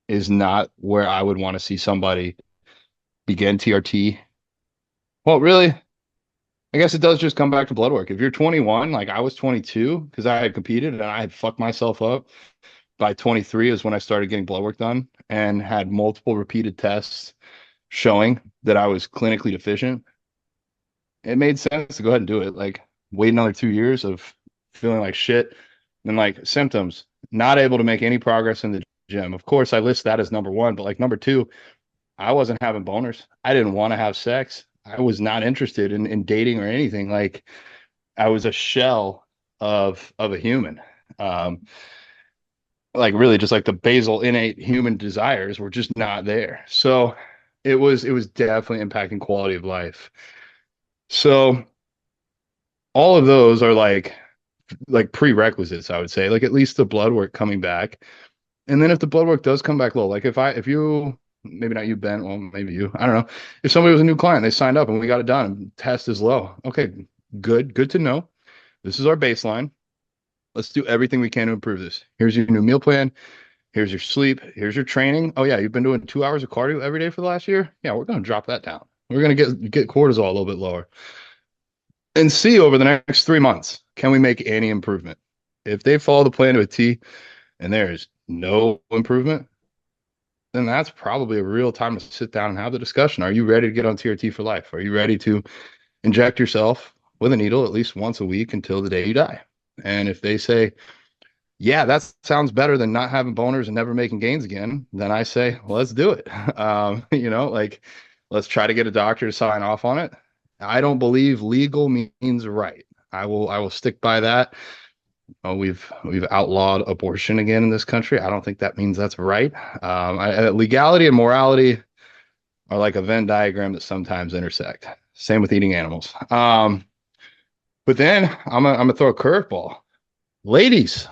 is not where I would want to see somebody begin TRT. Well, really, I guess it does just come back to blood work. If you're 21, like I was 22, because I had competed and I had fucked myself up, by 23 is when I started getting blood work done and had multiple repeated tests showing that I was clinically deficient. It made sense to go ahead and do it. Like, wait another 2 years of feeling like shit and like symptoms, not able to make any progress in the gym. Of course, I list that as number one, but like number two, I wasn't having boners. I didn't want to have sex. I was not interested in dating or anything. Like, I was a shell of a human. Um, like really just like the basal innate human desires were just not there. So it was definitely impacting quality of life. So all of those are like prerequisites, I would say, like at least the blood work coming back. And then if the blood work does come back low, like if you, maybe not you, Ben, well, maybe you, I don't know. If somebody was a new client, they signed up and we got it done and test is low. Okay, good to know. This is our baseline. Let's do everything we can to improve this. Here's your new meal plan. Here's your sleep. Here's your training. Oh yeah, you've been doing 2 hours of cardio every day for the last year. Yeah, we're going to drop that down. We're going to get cortisol a little bit lower and see over the next 3 months, can we make any improvement? If they follow the plan to a T and there is no improvement, then that's probably a real time to sit down and have the discussion. Are you ready to get on TRT for life? Are you ready to inject yourself with a needle at least once a week until the day you die? And if they say, yeah, that sounds better than not having boners and never making gains again, then I say, well, let's do it. Like let's try to get a doctor to sign off on it. I don't believe legal means right. I will stick by that. Oh, we've outlawed abortion again in this country. I don't think that means that's right. Legality and morality are like a Venn diagram that sometimes intersect. Same with eating animals. But then I'm gonna throw a curveball. Ladies,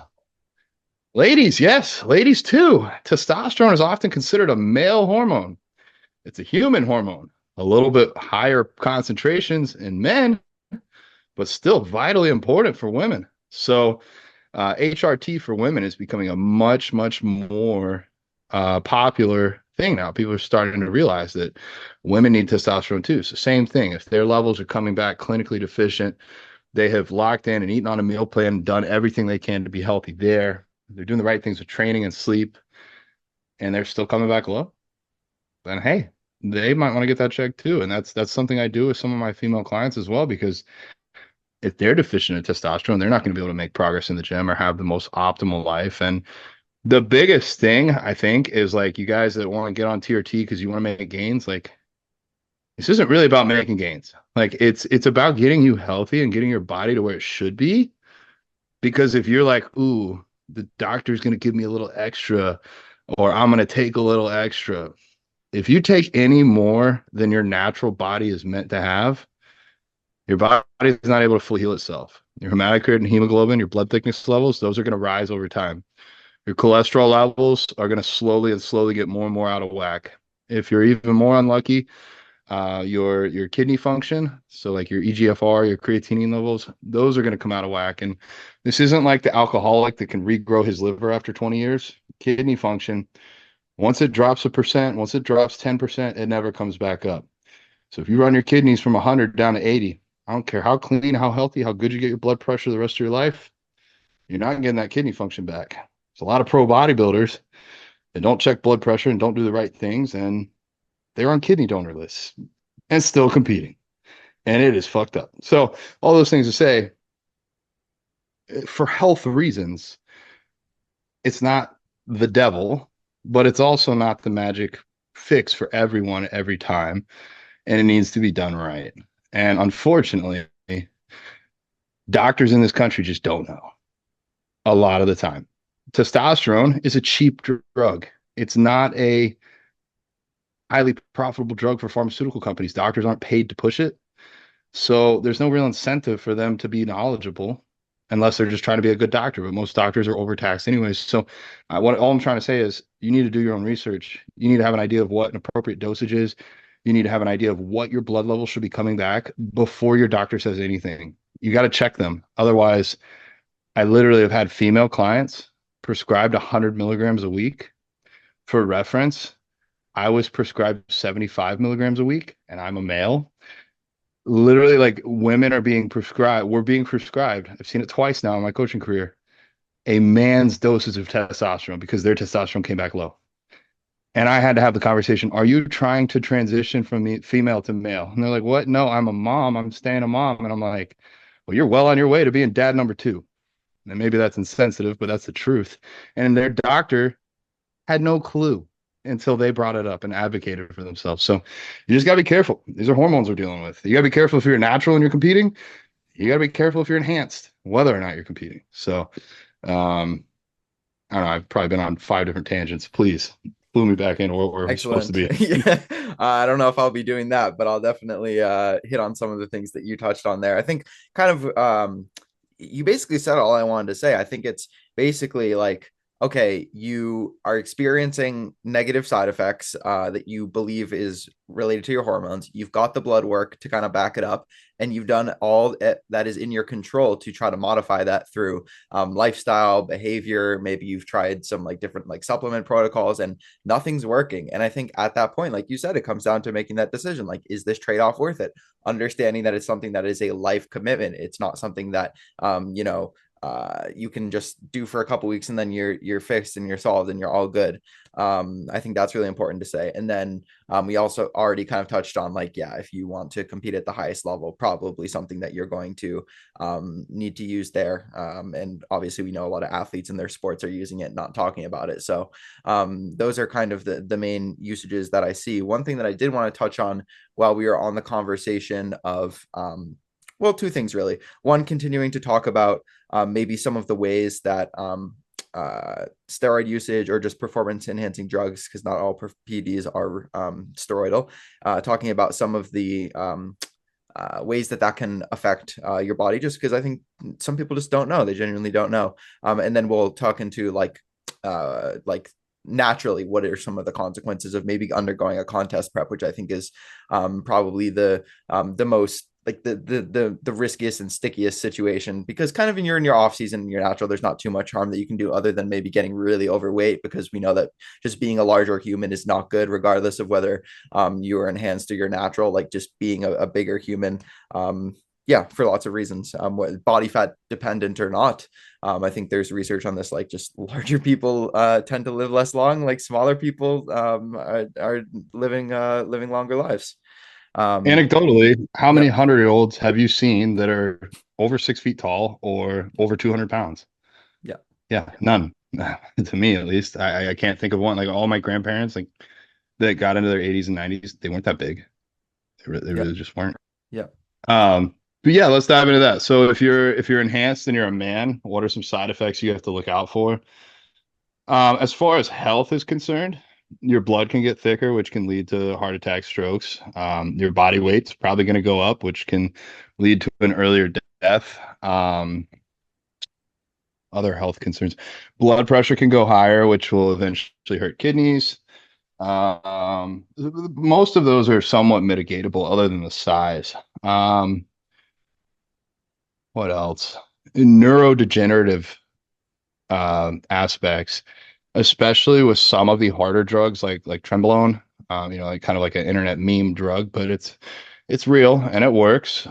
yes, ladies too. Testosterone is often considered a male hormone. It's a human hormone, a little bit higher concentrations in men, but still vitally important for women. So HRT for women is becoming a much, much more popular thing now. People are starting to realize that women need testosterone too. So same thing. If their levels are coming back clinically deficient, they have locked in and eaten on a meal plan, done everything they can to be healthy there. They're doing the right things with training and sleep, and they're still coming back low. Then hey, they might want to get that checked too. And that's something I do with some of my female clients as well, because if they're deficient in testosterone, they're not going to be able to make progress in the gym or have the most optimal life. And the biggest thing I think is like you guys that want to get on TRT because you want to make gains, like this isn't really about making gains. Like it's about getting you healthy and getting your body to where it should be. Because if you're like, ooh, the doctor's going to give me a little extra, or I'm going to take a little extra. If you take any more than your natural body is meant to have, your body is not able to fully heal itself. Your hematocrit and hemoglobin, your blood thickness levels, those are going to rise over time. Your cholesterol levels are going to slowly get more and more out of whack. If you're even more unlucky, your kidney function, so like your EGFR, your creatinine levels, those are going to come out of whack. And this isn't like the alcoholic that can regrow his liver after 20 years. Kidney function, once it drops 1%, once it drops 10%, it never comes back up. So if you run your kidneys from 100 down to 80, I don't care how clean, how healthy, how good you get your blood pressure the rest of your life, you're not getting that kidney function back. There's a lot of pro bodybuilders that don't check blood pressure and don't do the right things, and they're on kidney donor lists and still competing. And it is fucked up. So all those things to say, for health reasons, it's not the devil, but it's also not the magic fix for everyone every time. And it needs to be done right. And unfortunately, doctors in this country just don't know a lot of the time. Testosterone is a cheap drug. It's not a highly profitable drug for pharmaceutical companies. Doctors aren't paid to push it. So there's no real incentive for them to be knowledgeable unless they're just trying to be a good doctor. But most doctors are overtaxed anyways. So all I'm trying to say is you need to do your own research. You need to have an idea of what an appropriate dosage is. You need to have an idea of what your blood level should be coming back before your doctor says anything. You got to check them. Otherwise, I literally have had female clients prescribed 100 milligrams a week. For reference, I was prescribed 75 milligrams a week, and I'm a male. Literally, like women are being prescribed. We're being prescribed. I've seen it twice now in my coaching career. a man's dosage of testosterone because their testosterone came back low. And I had to have the conversation, are you trying to transition from female to male? And they're like, what? No, I'm a mom. I'm staying a mom. And I'm like, well, you're well on your way to being dad number two. And maybe that's insensitive, but that's the truth. And their doctor had no clue until they brought it up and advocated for themselves. So you just got to be careful. These are hormones we're dealing with. You got to be careful if you're natural and you're competing. You got to be careful if you're enhanced, whether or not you're competing. So, I don't know. I've probably been on 5 different tangents. Please flew me back in where we're supposed to Excellent. be. Yeah. I don't know if I'll be doing that, but I'll definitely hit on some of the things that you touched on there. I think kind of you basically said all I wanted to say. I think it's basically like, okay, you are experiencing negative side effects that you believe is related to your hormones. You've got the blood work to kind of back it up, and you've done all that is in your control to try to modify that through lifestyle, behavior. Maybe you've tried some like different like supplement protocols, and nothing's working. And I think at that point, like you said, it comes down to making that decision. Like, is this trade-off worth it? Understanding that it's something that is a life commitment. It's not something that you can just do for a couple weeks and then you're fixed and you're solved and you're all good. I think that's really important to say. And then we also already kind of touched on like, yeah, if you want to compete at the highest level, probably something that you're going to need to use there. And obviously we know a lot of athletes in their sports are using it, not talking about it. So those are kind of the main usages that I see. One thing that I did want to touch on while we are on the conversation of well, two things really. One, continuing to talk about maybe some of the ways that steroid usage or just performance enhancing drugs, because not all PEDs are steroidal, talking about some of the ways that can affect your body, just because I think some people just don't know. They genuinely don't know. And then we'll talk into like naturally, what are some of the consequences of maybe undergoing a contest prep, which I think is probably the most like the riskiest and stickiest situation, because kind of you're in your off season and you're natural, there's not too much harm that you can do other than maybe getting really overweight, because we know that just being a larger human is not good, regardless of whether you are enhanced or you're natural. Like just being a bigger human, yeah, for lots of reasons, body fat dependent or not. I think there's research on this, like just larger people tend to live less long, like smaller people are living longer lives. Anecdotally, how many Yep. 100-year-olds have you seen that are over 6 feet tall or over 200 pounds? Yeah. Yeah, none. To me, at least. I can't think of one. Like all my grandparents, like that got into their 80s and 90s, they weren't that big. They Yeah. really just weren't. Yeah. But yeah, let's dive into that. So if you're enhanced and you're a man, what are some side effects you have to look out for? As far as health is concerned, your blood can get thicker, which can lead to heart attack, strokes. Your body weight's probably going to go up, which can lead to an earlier death. Other health concerns, blood pressure can go higher, which will eventually hurt kidneys. Most of those are somewhat mitigatable, other than the size. What else? Neurodegenerative aspects, especially with some of the harder drugs like Trenbolone, like kind of like an internet meme drug, but it's real and it works.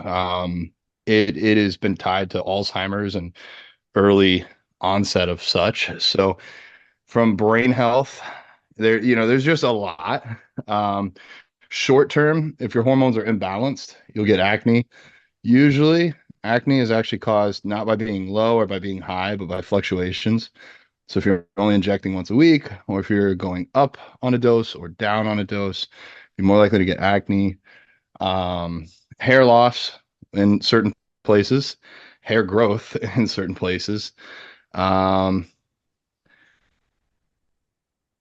It has been tied to Alzheimer's and early onset of such. So from brain health, there's just a lot. Short term, if your hormones are imbalanced, you'll get acne. Usually, acne is actually caused not by being low or by being high, but by fluctuations. So if you're only injecting once a week, or if you're going up on a dose or down on a dose, you're more likely to get acne. Hair loss in certain places, hair growth in certain places.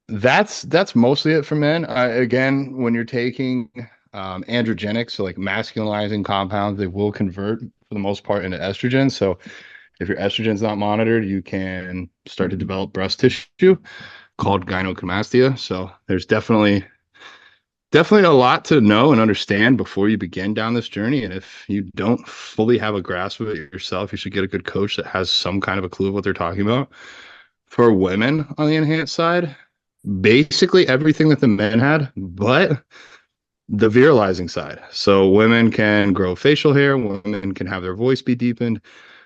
That's mostly it for men. Again, when you're taking androgenics, so like masculinizing compounds, they will convert for the most part into estrogen. So if your estrogen's not monitored, you can start to develop breast tissue called gynecomastia. So there's definitely a lot to know and understand before you begin down this journey. And if you don't fully have a grasp of it yourself, you should get a good coach that has some kind of a clue of what they're talking about. For women on the enhanced side, basically everything that the men had, but the virilizing side. So women can grow facial hair, women can have their voice be deepened,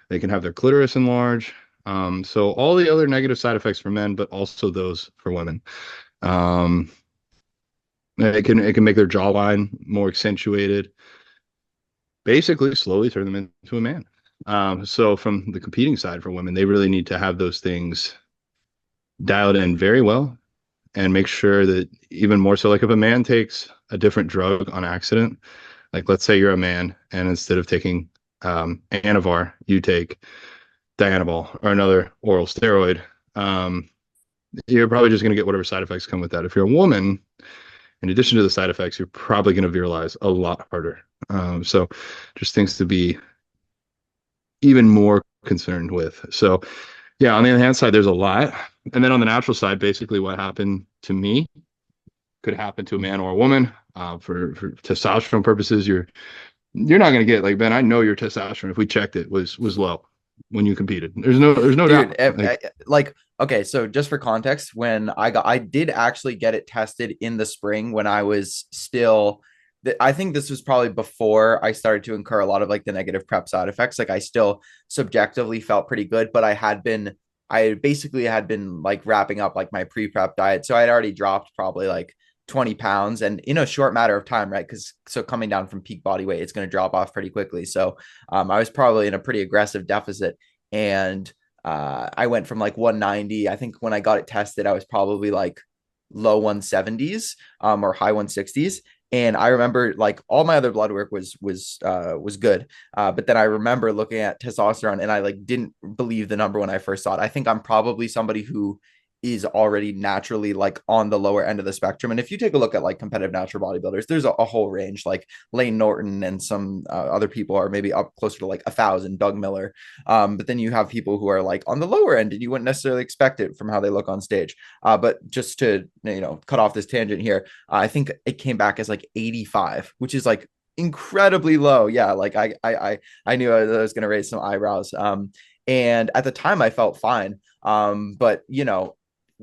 they can have their clitoris enlarged, So all the other negative side effects for men, but also those for women. Um, it can make their jawline more accentuated, basically slowly turn them into a man. So from the competing side for women, they really need to have those things dialed in very well and make sure that even more so, like if a man takes a different drug on accident, like let's say you're a man and instead of taking Anavar, you take Dianabol or another oral steroid, um, you're probably just going to get whatever side effects come with that. If you're a woman, in addition to the side effects, you're probably going to viralize a lot harder. So just things to be even more concerned with. So yeah, on the enhanced side, there's a lot. And then on the natural side, basically what happened to me could happen to a man or a woman. For testosterone purposes, you're not going to get like Ben. I know your testosterone, if we checked it, was low when you competed. There's no Dude, doubt. Like, okay, so just for context, when I did actually get it tested in the spring when I was still, I think this was probably before I started to incur a lot of like the negative prep side effects. Like I still subjectively felt pretty good, but I basically had been like wrapping up like my pre-prep diet. So I had already dropped probably like 20 pounds and in a short matter of time, right? Because so coming down from peak body weight, it's going to drop off pretty quickly. So I was probably in a pretty aggressive deficit. And I went from like 190. I think when I got it tested, I was probably like low 170s or high 160s. And I remember like all my other blood work was good, but then I remember looking at testosterone and I like didn't believe the number when I first saw it. I think I'm probably somebody who is already naturally like on the lower end of the spectrum. And if you take a look at like competitive natural bodybuilders, there's a whole range. Like Lane Norton and some other people are maybe up closer to like 1,000. Doug Miller, but then you have people who are like on the lower end, and you wouldn't necessarily expect it from how they look on stage. But just to cut off this tangent here, I think it came back as like 85, which is like incredibly low. Yeah, like I knew I was going to raise some eyebrows. And at the time I felt fine. But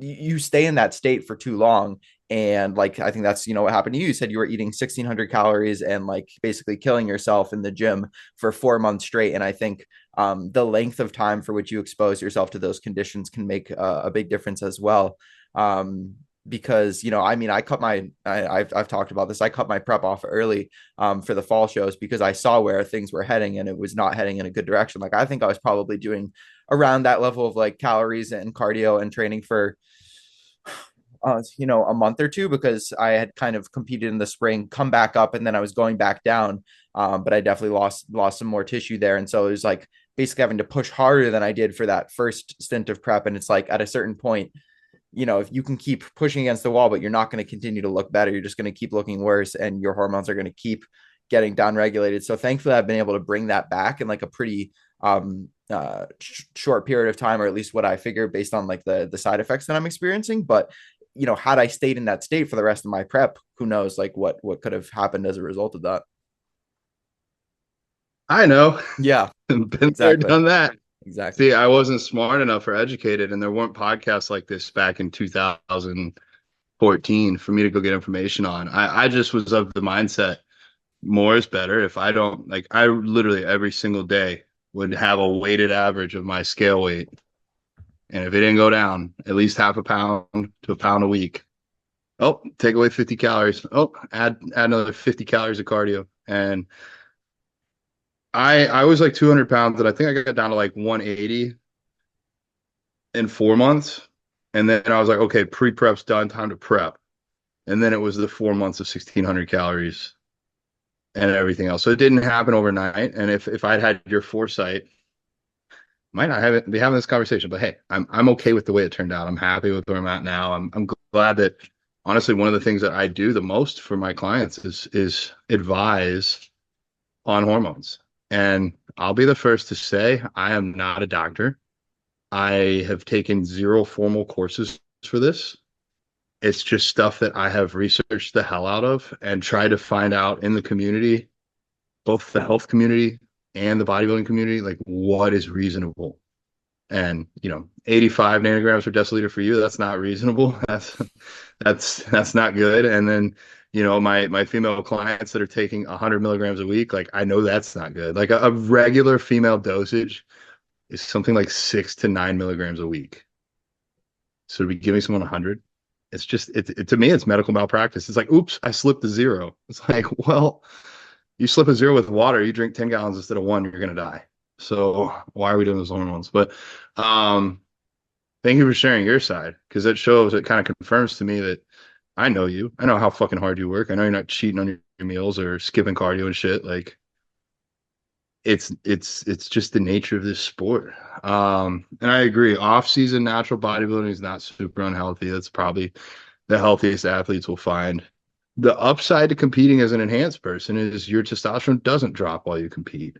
you stay in that state for too long. And like, I think that's, what happened to you. You said you were eating 1,600 calories and like basically killing yourself in the gym for 4 months straight. And I think the length of time for which you expose yourself to those conditions can make a big difference as well. Because, I mean, I've talked about this. I cut my prep off early for the fall shows because I saw where things were heading and it was not heading in a good direction. Like, I think I was probably doing around that level of like calories and cardio and training for a month or two because I had kind of competed in the spring, come back up, and then I was going back down. But I definitely lost some more tissue there. And so it was like basically having to push harder than I did for that first stint of prep. And it's like at a certain point, if you can keep pushing against the wall, but you're not going to continue to look better, you're just going to keep looking worse and your hormones are going to keep getting down regulated. So thankfully I've been able to bring that back in like a pretty short period of time, or at least what I figured based on like the side effects that I'm experiencing. But had I stayed in that state for the rest of my prep, who knows like what could have happened as a result of that. I know. Yeah, Been exactly. there, done that. Exactly. See, I wasn't smart enough or educated, and there weren't podcasts like this back in 2014 for me to go get information on. I just was of the mindset more is better. If I don't like, I literally every single day would have a weighted average of my scale weight. And if it didn't go down at least half a pound to a pound a week, oh, take away 50 calories. Oh, add another 50 calories of cardio. And I was like 200 pounds, and I think I got down to like 180 in 4 months. And then I was like, okay, pre-prep's done, time to prep. And then it was the 4 months of 1,600 calories and everything else. So it didn't happen overnight. And if I'd had your foresight, might not be having this conversation, but hey, I'm okay with the way it turned out. I'm happy with where I'm at now. I'm glad that honestly, one of the things that I do the most for my clients is advise on hormones. And I'll be the first to say I am not a doctor. I have taken 0 formal courses for this. It's just stuff that I have researched the hell out of and tried to find out in the community, both the health community and the bodybuilding community, like what is reasonable. And 85 nanograms per deciliter for you, that's not reasonable. That's not good. And then my female clients that are taking 100 milligrams a week, like I know that's not good. Like a regular female dosage is something like 6 to 9 milligrams a week. So to be giving someone 100, it's just to me, it's medical malpractice. It's like, oops, I slipped a zero. It's like, well, you slip a zero with water, you drink 10 gallons instead of one, you're gonna die. So why are we doing those hormones? But thank you for sharing your side, because it kind of confirms to me that I know you. I know how fucking hard you work. I know you're not cheating on your meals or skipping cardio and shit. Like it's just the nature of this sport. And I agree. Off-season natural bodybuilding is not super unhealthy. That's probably the healthiest athletes will find. The upside to competing as an enhanced person is your testosterone doesn't drop while you compete.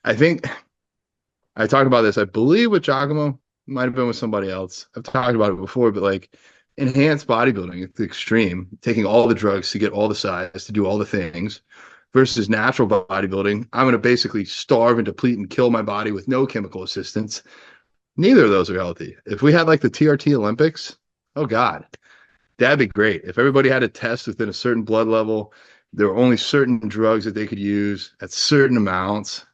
I think I talked about this, I believe, with Giacomo, might have been with somebody else. I've talked about it before, but like enhanced bodybuilding at the extreme, taking all the drugs to get all the size, to do all the things, versus natural bodybuilding. I'm going to basically starve and deplete and kill my body with no chemical assistance. Neither of those are healthy. If we had like the TRT Olympics, oh God, that'd be great. If everybody had a test within a certain blood level, there were only certain drugs that they could use at certain amounts.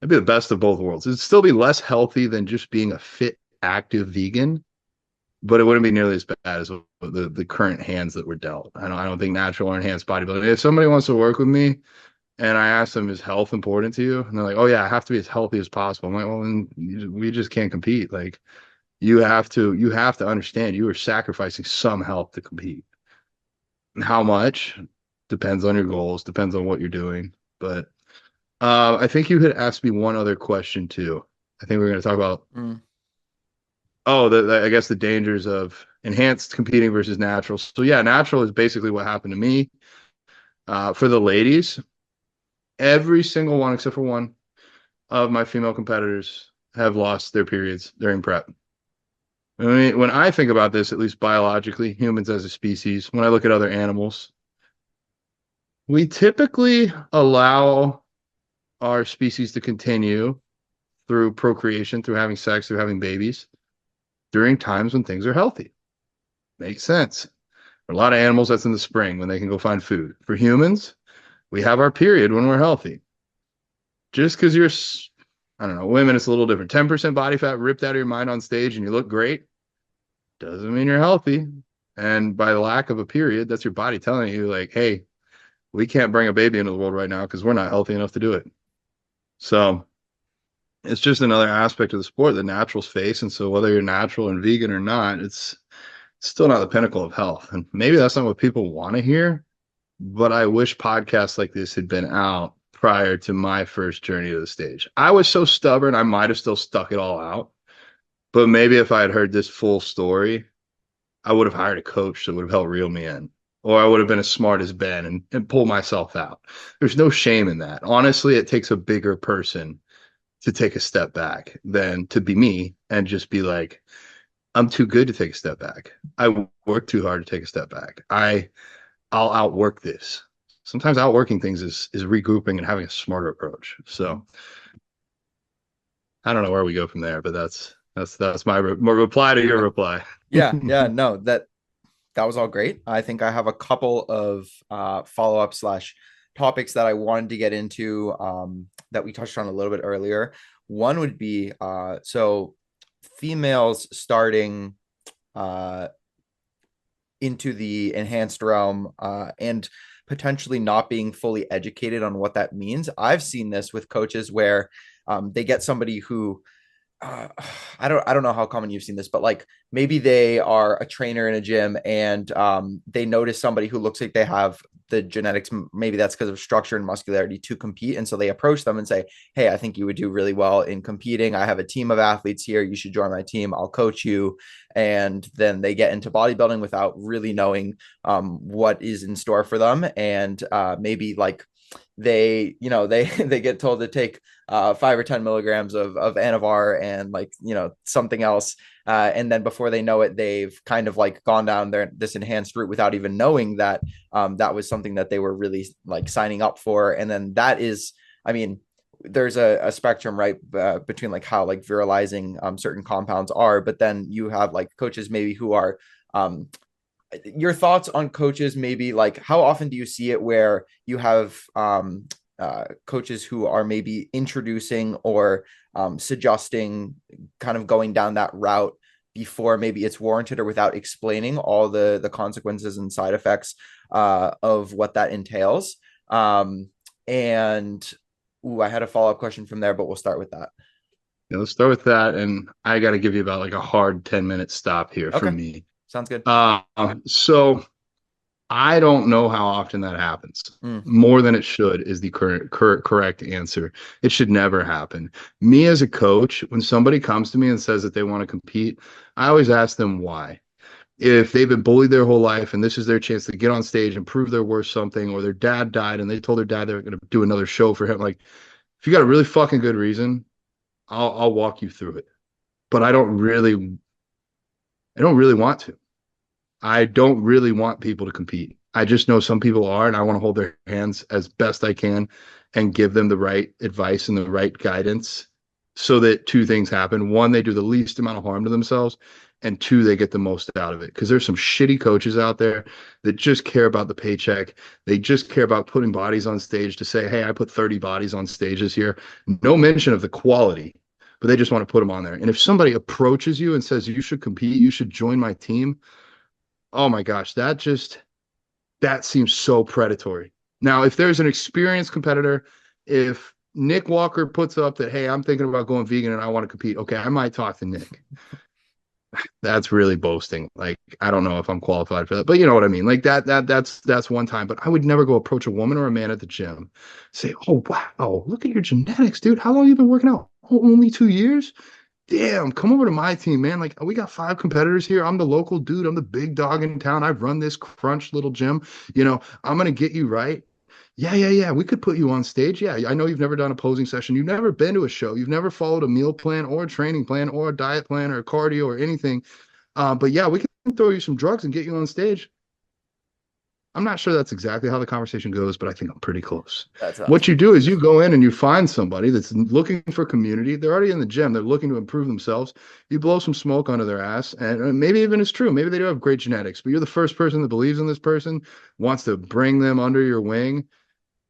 It'd be the best of both worlds. It'd still be less healthy than just being a fit, active vegan, but it wouldn't be nearly as bad as the current hands that were dealt. I don't think natural or enhanced bodybuilding. If somebody wants to work with me and I ask them, is health important to you? And they're like, oh yeah, I have to be as healthy as possible. I'm like, well, then we just can't compete. Like you have to understand you are sacrificing some health to compete. How much depends on your goals, depends on what you're doing. But I think you had asked me one other question too. I think we are going to talk about I guess the dangers of enhanced competing versus natural. So yeah, natural is basically what happened to me. For the ladies, every single one except for one of my female competitors have lost their periods during prep. I mean, when I think about this, at least biologically, humans as a species, when I look at other animals, we typically allow our species to continue through procreation, through having sex, through having babies during times when things are healthy. Makes sense. For a lot of animals, that's in the spring when they can go find food. For humans, we have our period when we're healthy. Just because you're, I don't know, women, it's a little different. 10% body fat ripped out of your mind on stage and you look great doesn't mean you're healthy. And by the lack of a period, that's your body telling you, like, hey, we can't bring a baby into the world right now because we're not healthy enough to do it. So it's just another aspect of the sport that naturals face. And so whether you're natural and vegan or not, it's still not the pinnacle of health. And maybe that's not what people want to hear, but I wish podcasts like this had been out prior to my first journey to the stage. I was so stubborn, I might have still stuck it all out. But maybe if I had heard this full story, I would have hired a coach that would have helped reel me in. Or I would have been as smart as Ben and pull myself out. There's no shame in that. Honestly, it takes a bigger person to take a step back than to be me and just be like, I'm too good to take a step back. I work too hard to take a step back. I'll outwork this. Sometimes outworking things is regrouping and having a smarter approach. So I don't know where we go from there, but that's my reply to your reply. Yeah, no, that was all great. I think I have a couple of follow-up slash topics that I wanted to get into that we touched on a little bit earlier. One would be so females starting into the enhanced realm and potentially not being fully educated on what that means. I've seen this with coaches where they get somebody who I don't know how common you've seen this, but like maybe they are a trainer in a gym and they notice somebody who looks like they have the genetics. Maybe that's because of structure and muscularity to compete. And so they approach them and say, hey, I think you would do really well in competing. I have a team of athletes here. You should join my team. I'll coach you. And then they get into bodybuilding without really knowing what is in store for them. And maybe like they get told to take 5 or 10 milligrams of Anavar and like, something else. And then before they know it, they've kind of like gone down this enhanced route without even knowing that that was something that they were really like signing up for. And then that is, I mean, there's a spectrum, right, between like how like virilizing certain compounds are, but then you have like coaches maybe who are your thoughts on coaches, maybe like how often do you see it where you have coaches who are maybe introducing or suggesting kind of going down that route before maybe it's warranted, or without explaining all the consequences and side effects of what that entails. And I had a follow-up question from there, but we'll start with that. Yeah, let's start with that. And I got to give you about like a hard 10-minute stop here Okay, from me. sounds good. So I don't know how often that happens. Mm. More than it should is the correct answer. It should never happen. Me as a coach, when somebody comes to me and says that they want to compete, I always ask them why. If they've been bullied their whole life and this is their chance to get on stage and prove they're worth something, or their dad died and they told their dad they were going to do another show for him, like if you got a really fucking good reason, I'll walk you through it. But I don't really want to. I don't really want people to compete. I just know some people are, and I want to hold their hands as best I can and give them the right advice and the right guidance so that two things happen. One, they do the least amount of harm to themselves, and two, they get the most out of it. Because there's some shitty coaches out there that just care about the paycheck. They just care about putting bodies on stage to say, hey, I put 30 bodies on stage this year. No mention of the quality, but they just want to put them on there. And if somebody approaches you and says, you should compete, you should join my team, oh my gosh, that seems so predatory. Now, if there's an experienced competitor, if Nick Walker puts up that, hey, I'm thinking about going vegan and I want to compete, okay, I might talk to Nick. That's really boasting. Like, I don't know if I'm qualified for that, but you know what I mean? Like that's one time, but I would never go approach a woman or a man at the gym, say, oh, wow, look at your genetics, dude. How long have you been working out? Oh, only 2 years? Damn, come over to my team, man. Like, we got 5 competitors here. I'm the local dude. I'm the big dog in town. I've run this crunch little gym. I'm going to get you right. Yeah. We could put you on stage. Yeah, I know you've never done a posing session. You've never been to a show. You've never followed a meal plan or a training plan or a diet plan or a cardio or anything. But yeah, we can throw you some drugs and get you on stage. I'm not sure that's exactly how the conversation goes, but I think I'm pretty close. What you do is you go in and you find somebody that's looking for community. They're already in the gym. They're looking to improve themselves. You blow some smoke under their ass, and maybe even it's true. Maybe they do have great genetics, but you're the first person that believes in this person, wants to bring them under your wing,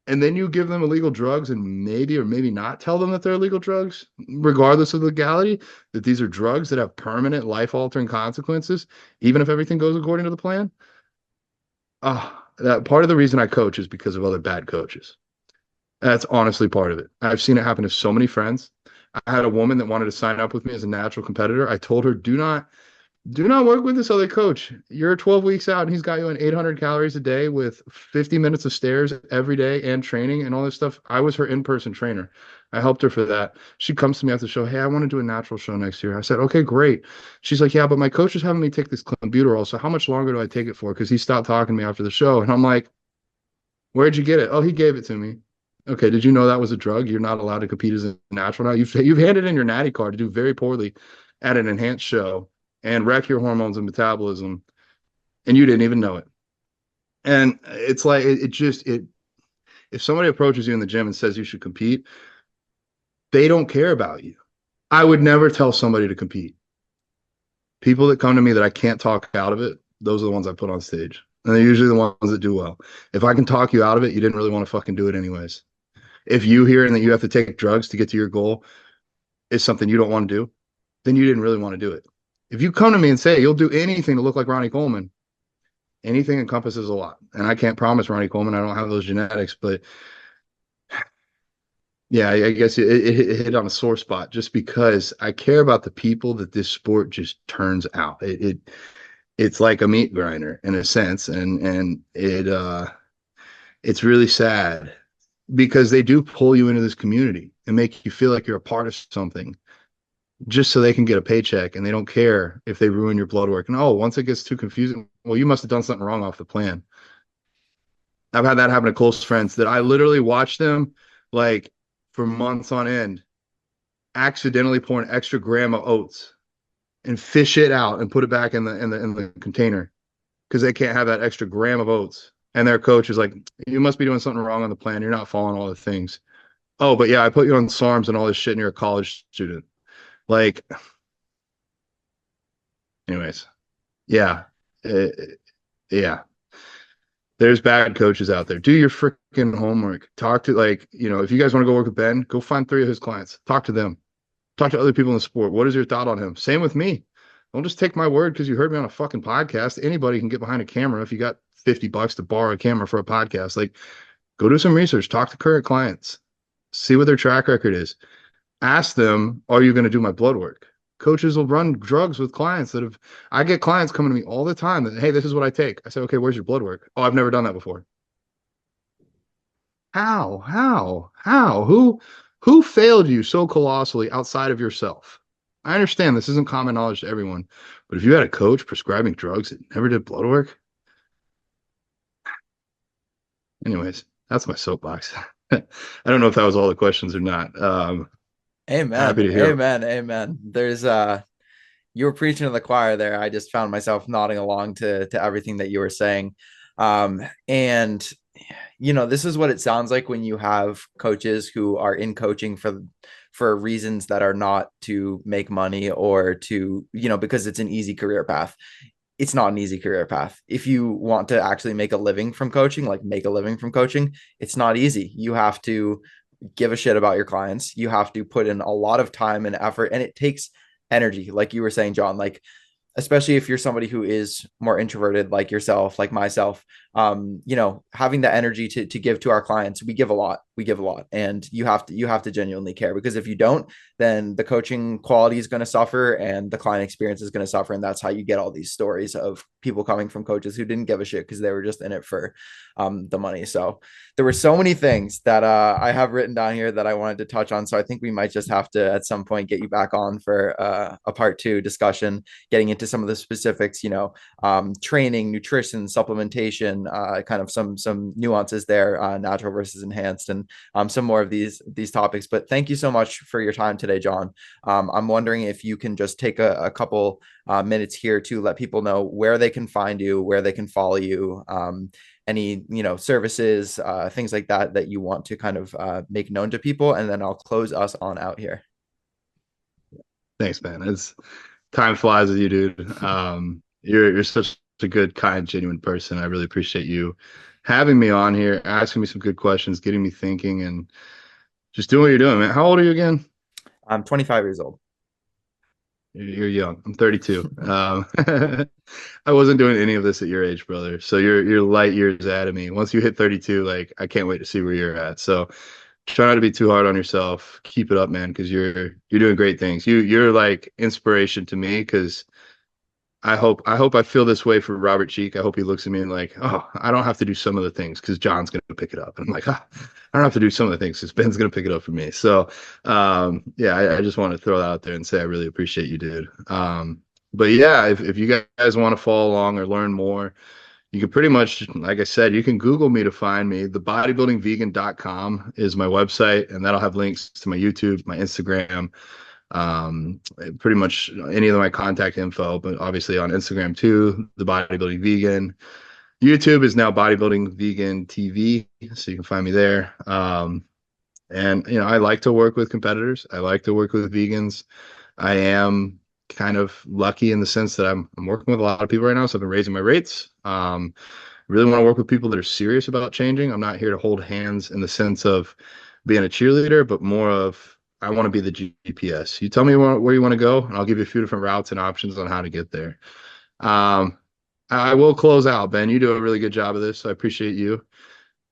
and then you give them illegal drugs and maybe or maybe not tell them that they're illegal drugs, regardless of legality, that these are drugs that have permanent life-altering consequences, even if everything goes according to the plan. That part of the reason I coach is because of other bad coaches. That's honestly part of it. I've seen it happen to so many friends. I had a woman that wanted to sign up with me as a natural competitor. I told her, do not work with this other coach. You're 12 weeks out and he's got you on 800 calories a day with 50 minutes of stairs every day and training and all this stuff. I was her in-person trainer. I helped her for that. She comes to me after the show. Hey, I want to do a natural show next year. I said, okay, great. She's like, yeah, but my coach is having me take this clenbuterol. So how much longer do I take it for? Because he stopped talking to me after the show. And I'm like, where'd you get it? Oh, he gave it to me. Okay, did you know that was a drug? You're not allowed to compete as a natural now. You've handed in your natty card to do very poorly at an enhanced show and wreck your hormones and metabolism, and you didn't even know it. And it's like if somebody approaches you in the gym and says you should compete, they don't care about you. I would never tell somebody to compete. People that come to me that I can't talk out of it, those are the ones I put on stage. And they're usually the ones that do well. If I can talk you out of it, you didn't really want to fucking do it anyways. If you hearing that you have to take drugs to get to your goal is something you don't want to do, then you didn't really want to do it. If you come to me and say you'll do anything to look like Ronnie Coleman, anything encompasses a lot. And I can't promise Ronnie Coleman, I don't have those genetics, but yeah, I guess it hit on a sore spot just because I care about the people that this sport just turns out. It's like a meat grinder in a sense, and it's really sad because they do pull you into this community and make you feel like you're a part of something just so they can get a paycheck, and they don't care if they ruin your blood work. And once it gets too confusing, well, you must have done something wrong off the plan. I've had that happen to close friends that I literally watched them like for months on end accidentally pour an extra gram of oats and fish it out and put it back in the container because they can't have that extra gram of oats. And their coach is like, you must be doing something wrong on the plan. You're not following all the things. Oh, but yeah, I put you on SARMs and all this shit and you're a college student. Like, anyways, yeah. Yeah. There's bad coaches out there. Do your freaking homework. Talk to, like, if you guys want to go work with Ben, go find 3 of his clients. Talk to them. Talk to other people in the sport. What is your thought on him? Same with me. Don't just take my word because you heard me on a fucking podcast. Anybody can get behind a camera if you got $50 to borrow a camera for a podcast. Like, go do some research. Talk to current clients. See what their track record is. Ask them, are you going to do my blood work? Coaches will run drugs with clients I get clients coming to me all the time that, hey, this is what I take. I say, okay, where's your blood work? Oh, I've never done that before. How? Who failed you so colossally outside of yourself? I understand this isn't common knowledge to everyone, but if you had a coach prescribing drugs that never did blood work, anyways, that's my soapbox. I don't know if that was all the questions or not. Amen. Happy to hear. Amen. There's you were preaching to the choir there. I just found myself nodding along to everything that you were saying. And this is what it sounds like when you have coaches who are in coaching for reasons that are not to make money or to, because it's an easy career path. It's not an easy career path. If you want to actually make a living from coaching, it's not easy. You have to give a shit about your clients. You have to put in a lot of time and effort, and it takes energy. Like you were saying, John, like, especially if you're somebody who is more introverted, like yourself, like myself, having the energy to give to our clients, we give a lot, and you have to genuinely care, because if you don't, then the coaching quality is going to suffer and the client experience is going to suffer. And that's how you get all these stories of people coming from coaches who didn't give a shit because they were just in it for the money. So there were so many things that I have written down here that I wanted to touch on. So I think we might just have to at some point get you back on for a part 2 discussion, getting into some of the specifics, training, nutrition, supplementation, kind of some nuances there, natural versus enhanced, and some more of these topics. But thank you so much for your time today, John. I'm wondering if you can just take a couple minutes here to let people know where they can find you, where they can follow you, any services, things like that you want to kind of make known to people, and then I'll close us on out here. Thanks, man. Time flies with you, dude. You're such a good, kind, genuine person. I really appreciate you having me on here, asking me some good questions, getting me thinking, and just doing what you're doing, man. How old are you again? I'm 25 years old. You're young. I'm 32. I wasn't doing any of this at your age, brother. So you're light years ahead of me. Once you hit 32, like, I can't wait to see where you're at. So try not to be too hard on yourself. Keep it up, man, because you're doing great things. You're like inspiration to me, because I hope I feel this way for Robert Cheek. I hope he looks at me and like, oh, I don't have to do some of the things because John's going to pick it up. And I'm like, I don't have to do some of the things because Ben's going to pick it up for me. So, I just want to throw that out there and say I really appreciate you, dude. But yeah, if you guys want to follow along or learn more, you can pretty much, like I said, you can Google me to find me. The bodybuildingvegan.com is my website, and that'll have links to my YouTube, my Instagram, pretty much any of my contact info, but obviously on Instagram too, the Bodybuilding Vegan. YouTube is now Bodybuilding Vegan TV, so you can find me there. And I like to work with competitors. I like to work with vegans. I am kind of lucky in the sense that I'm working with a lot of people right now, so I've been raising my rates. Really want to work with people that are serious about changing. I'm not here to hold hands in the sense of being a cheerleader, but more of, I want to be the GPS. You tell me where you want to go, and I'll give you a few different routes and options on how to get there. I will close out, Ben. You do a really good job of this, so I appreciate you.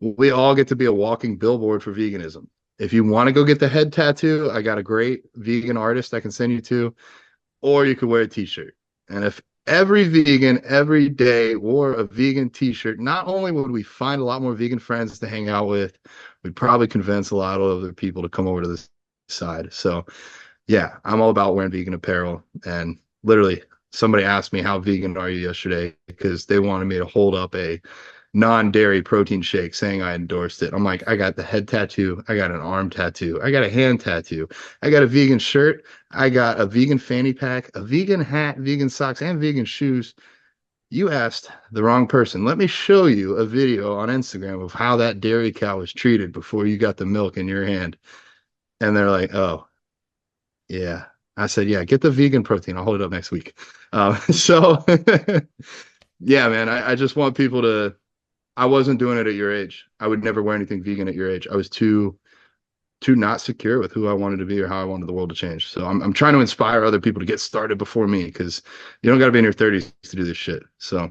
We all get to be a walking billboard for veganism. If you want to go get the head tattoo, I got a great vegan artist I can send you to, or you could wear a t-shirt. And if every vegan every day wore a vegan t-shirt, not only would we find a lot more vegan friends to hang out with, we'd probably convince a lot of other people to come over to this side. So yeah, I'm all about wearing vegan apparel. And literally somebody asked me, how vegan are you, yesterday, because they wanted me to hold up a non-dairy protein shake saying I endorsed it. I'm like, I got the head tattoo, I got an arm tattoo, I got a hand tattoo, I got a vegan shirt, I got a vegan fanny pack, a vegan hat, vegan socks, and vegan shoes. You asked the wrong person. Let me show you a video on Instagram of how that dairy cow was treated before you got the milk in your hand. And they're like, oh, yeah. I said, yeah, get the vegan protein. I'll hold it up next week. So, yeah, man, I just want people to, I wasn't doing it at your age. I would never wear anything vegan at your age. I was too not secure with who I wanted to be or how I wanted the world to change. So I'm trying to inspire other people to get started before me, because you don't got to be in your 30s to do this shit. So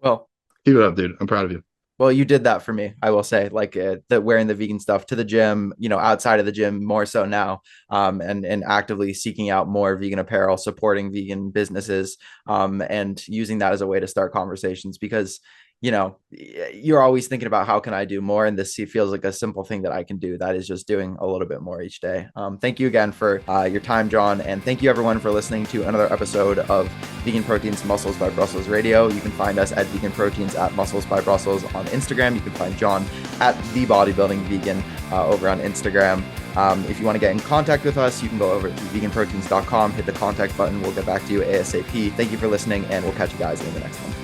Well, keep it up, dude. I'm proud of you. well, you did that for me, I will say, like the wearing the vegan stuff to the gym, outside of the gym more so now, and actively seeking out more vegan apparel, supporting vegan businesses, and using that as a way to start conversations because, you're always thinking about how can I do more, and this feels like a simple thing that I can do. That is just doing a little bit more each day. Thank you again for your time, John, and thank you everyone for listening to another episode of Vegan Proteins Muscles by Brussels Radio. You can find us at Vegan Proteins at Muscles by Brussels on Instagram. You can find John at the Bodybuilding Vegan over on Instagram. If you want to get in contact with us, you can go over to veganproteins.com, hit the contact button. We'll get back to you ASAP. Thank you for listening, and we'll catch you guys in the next one.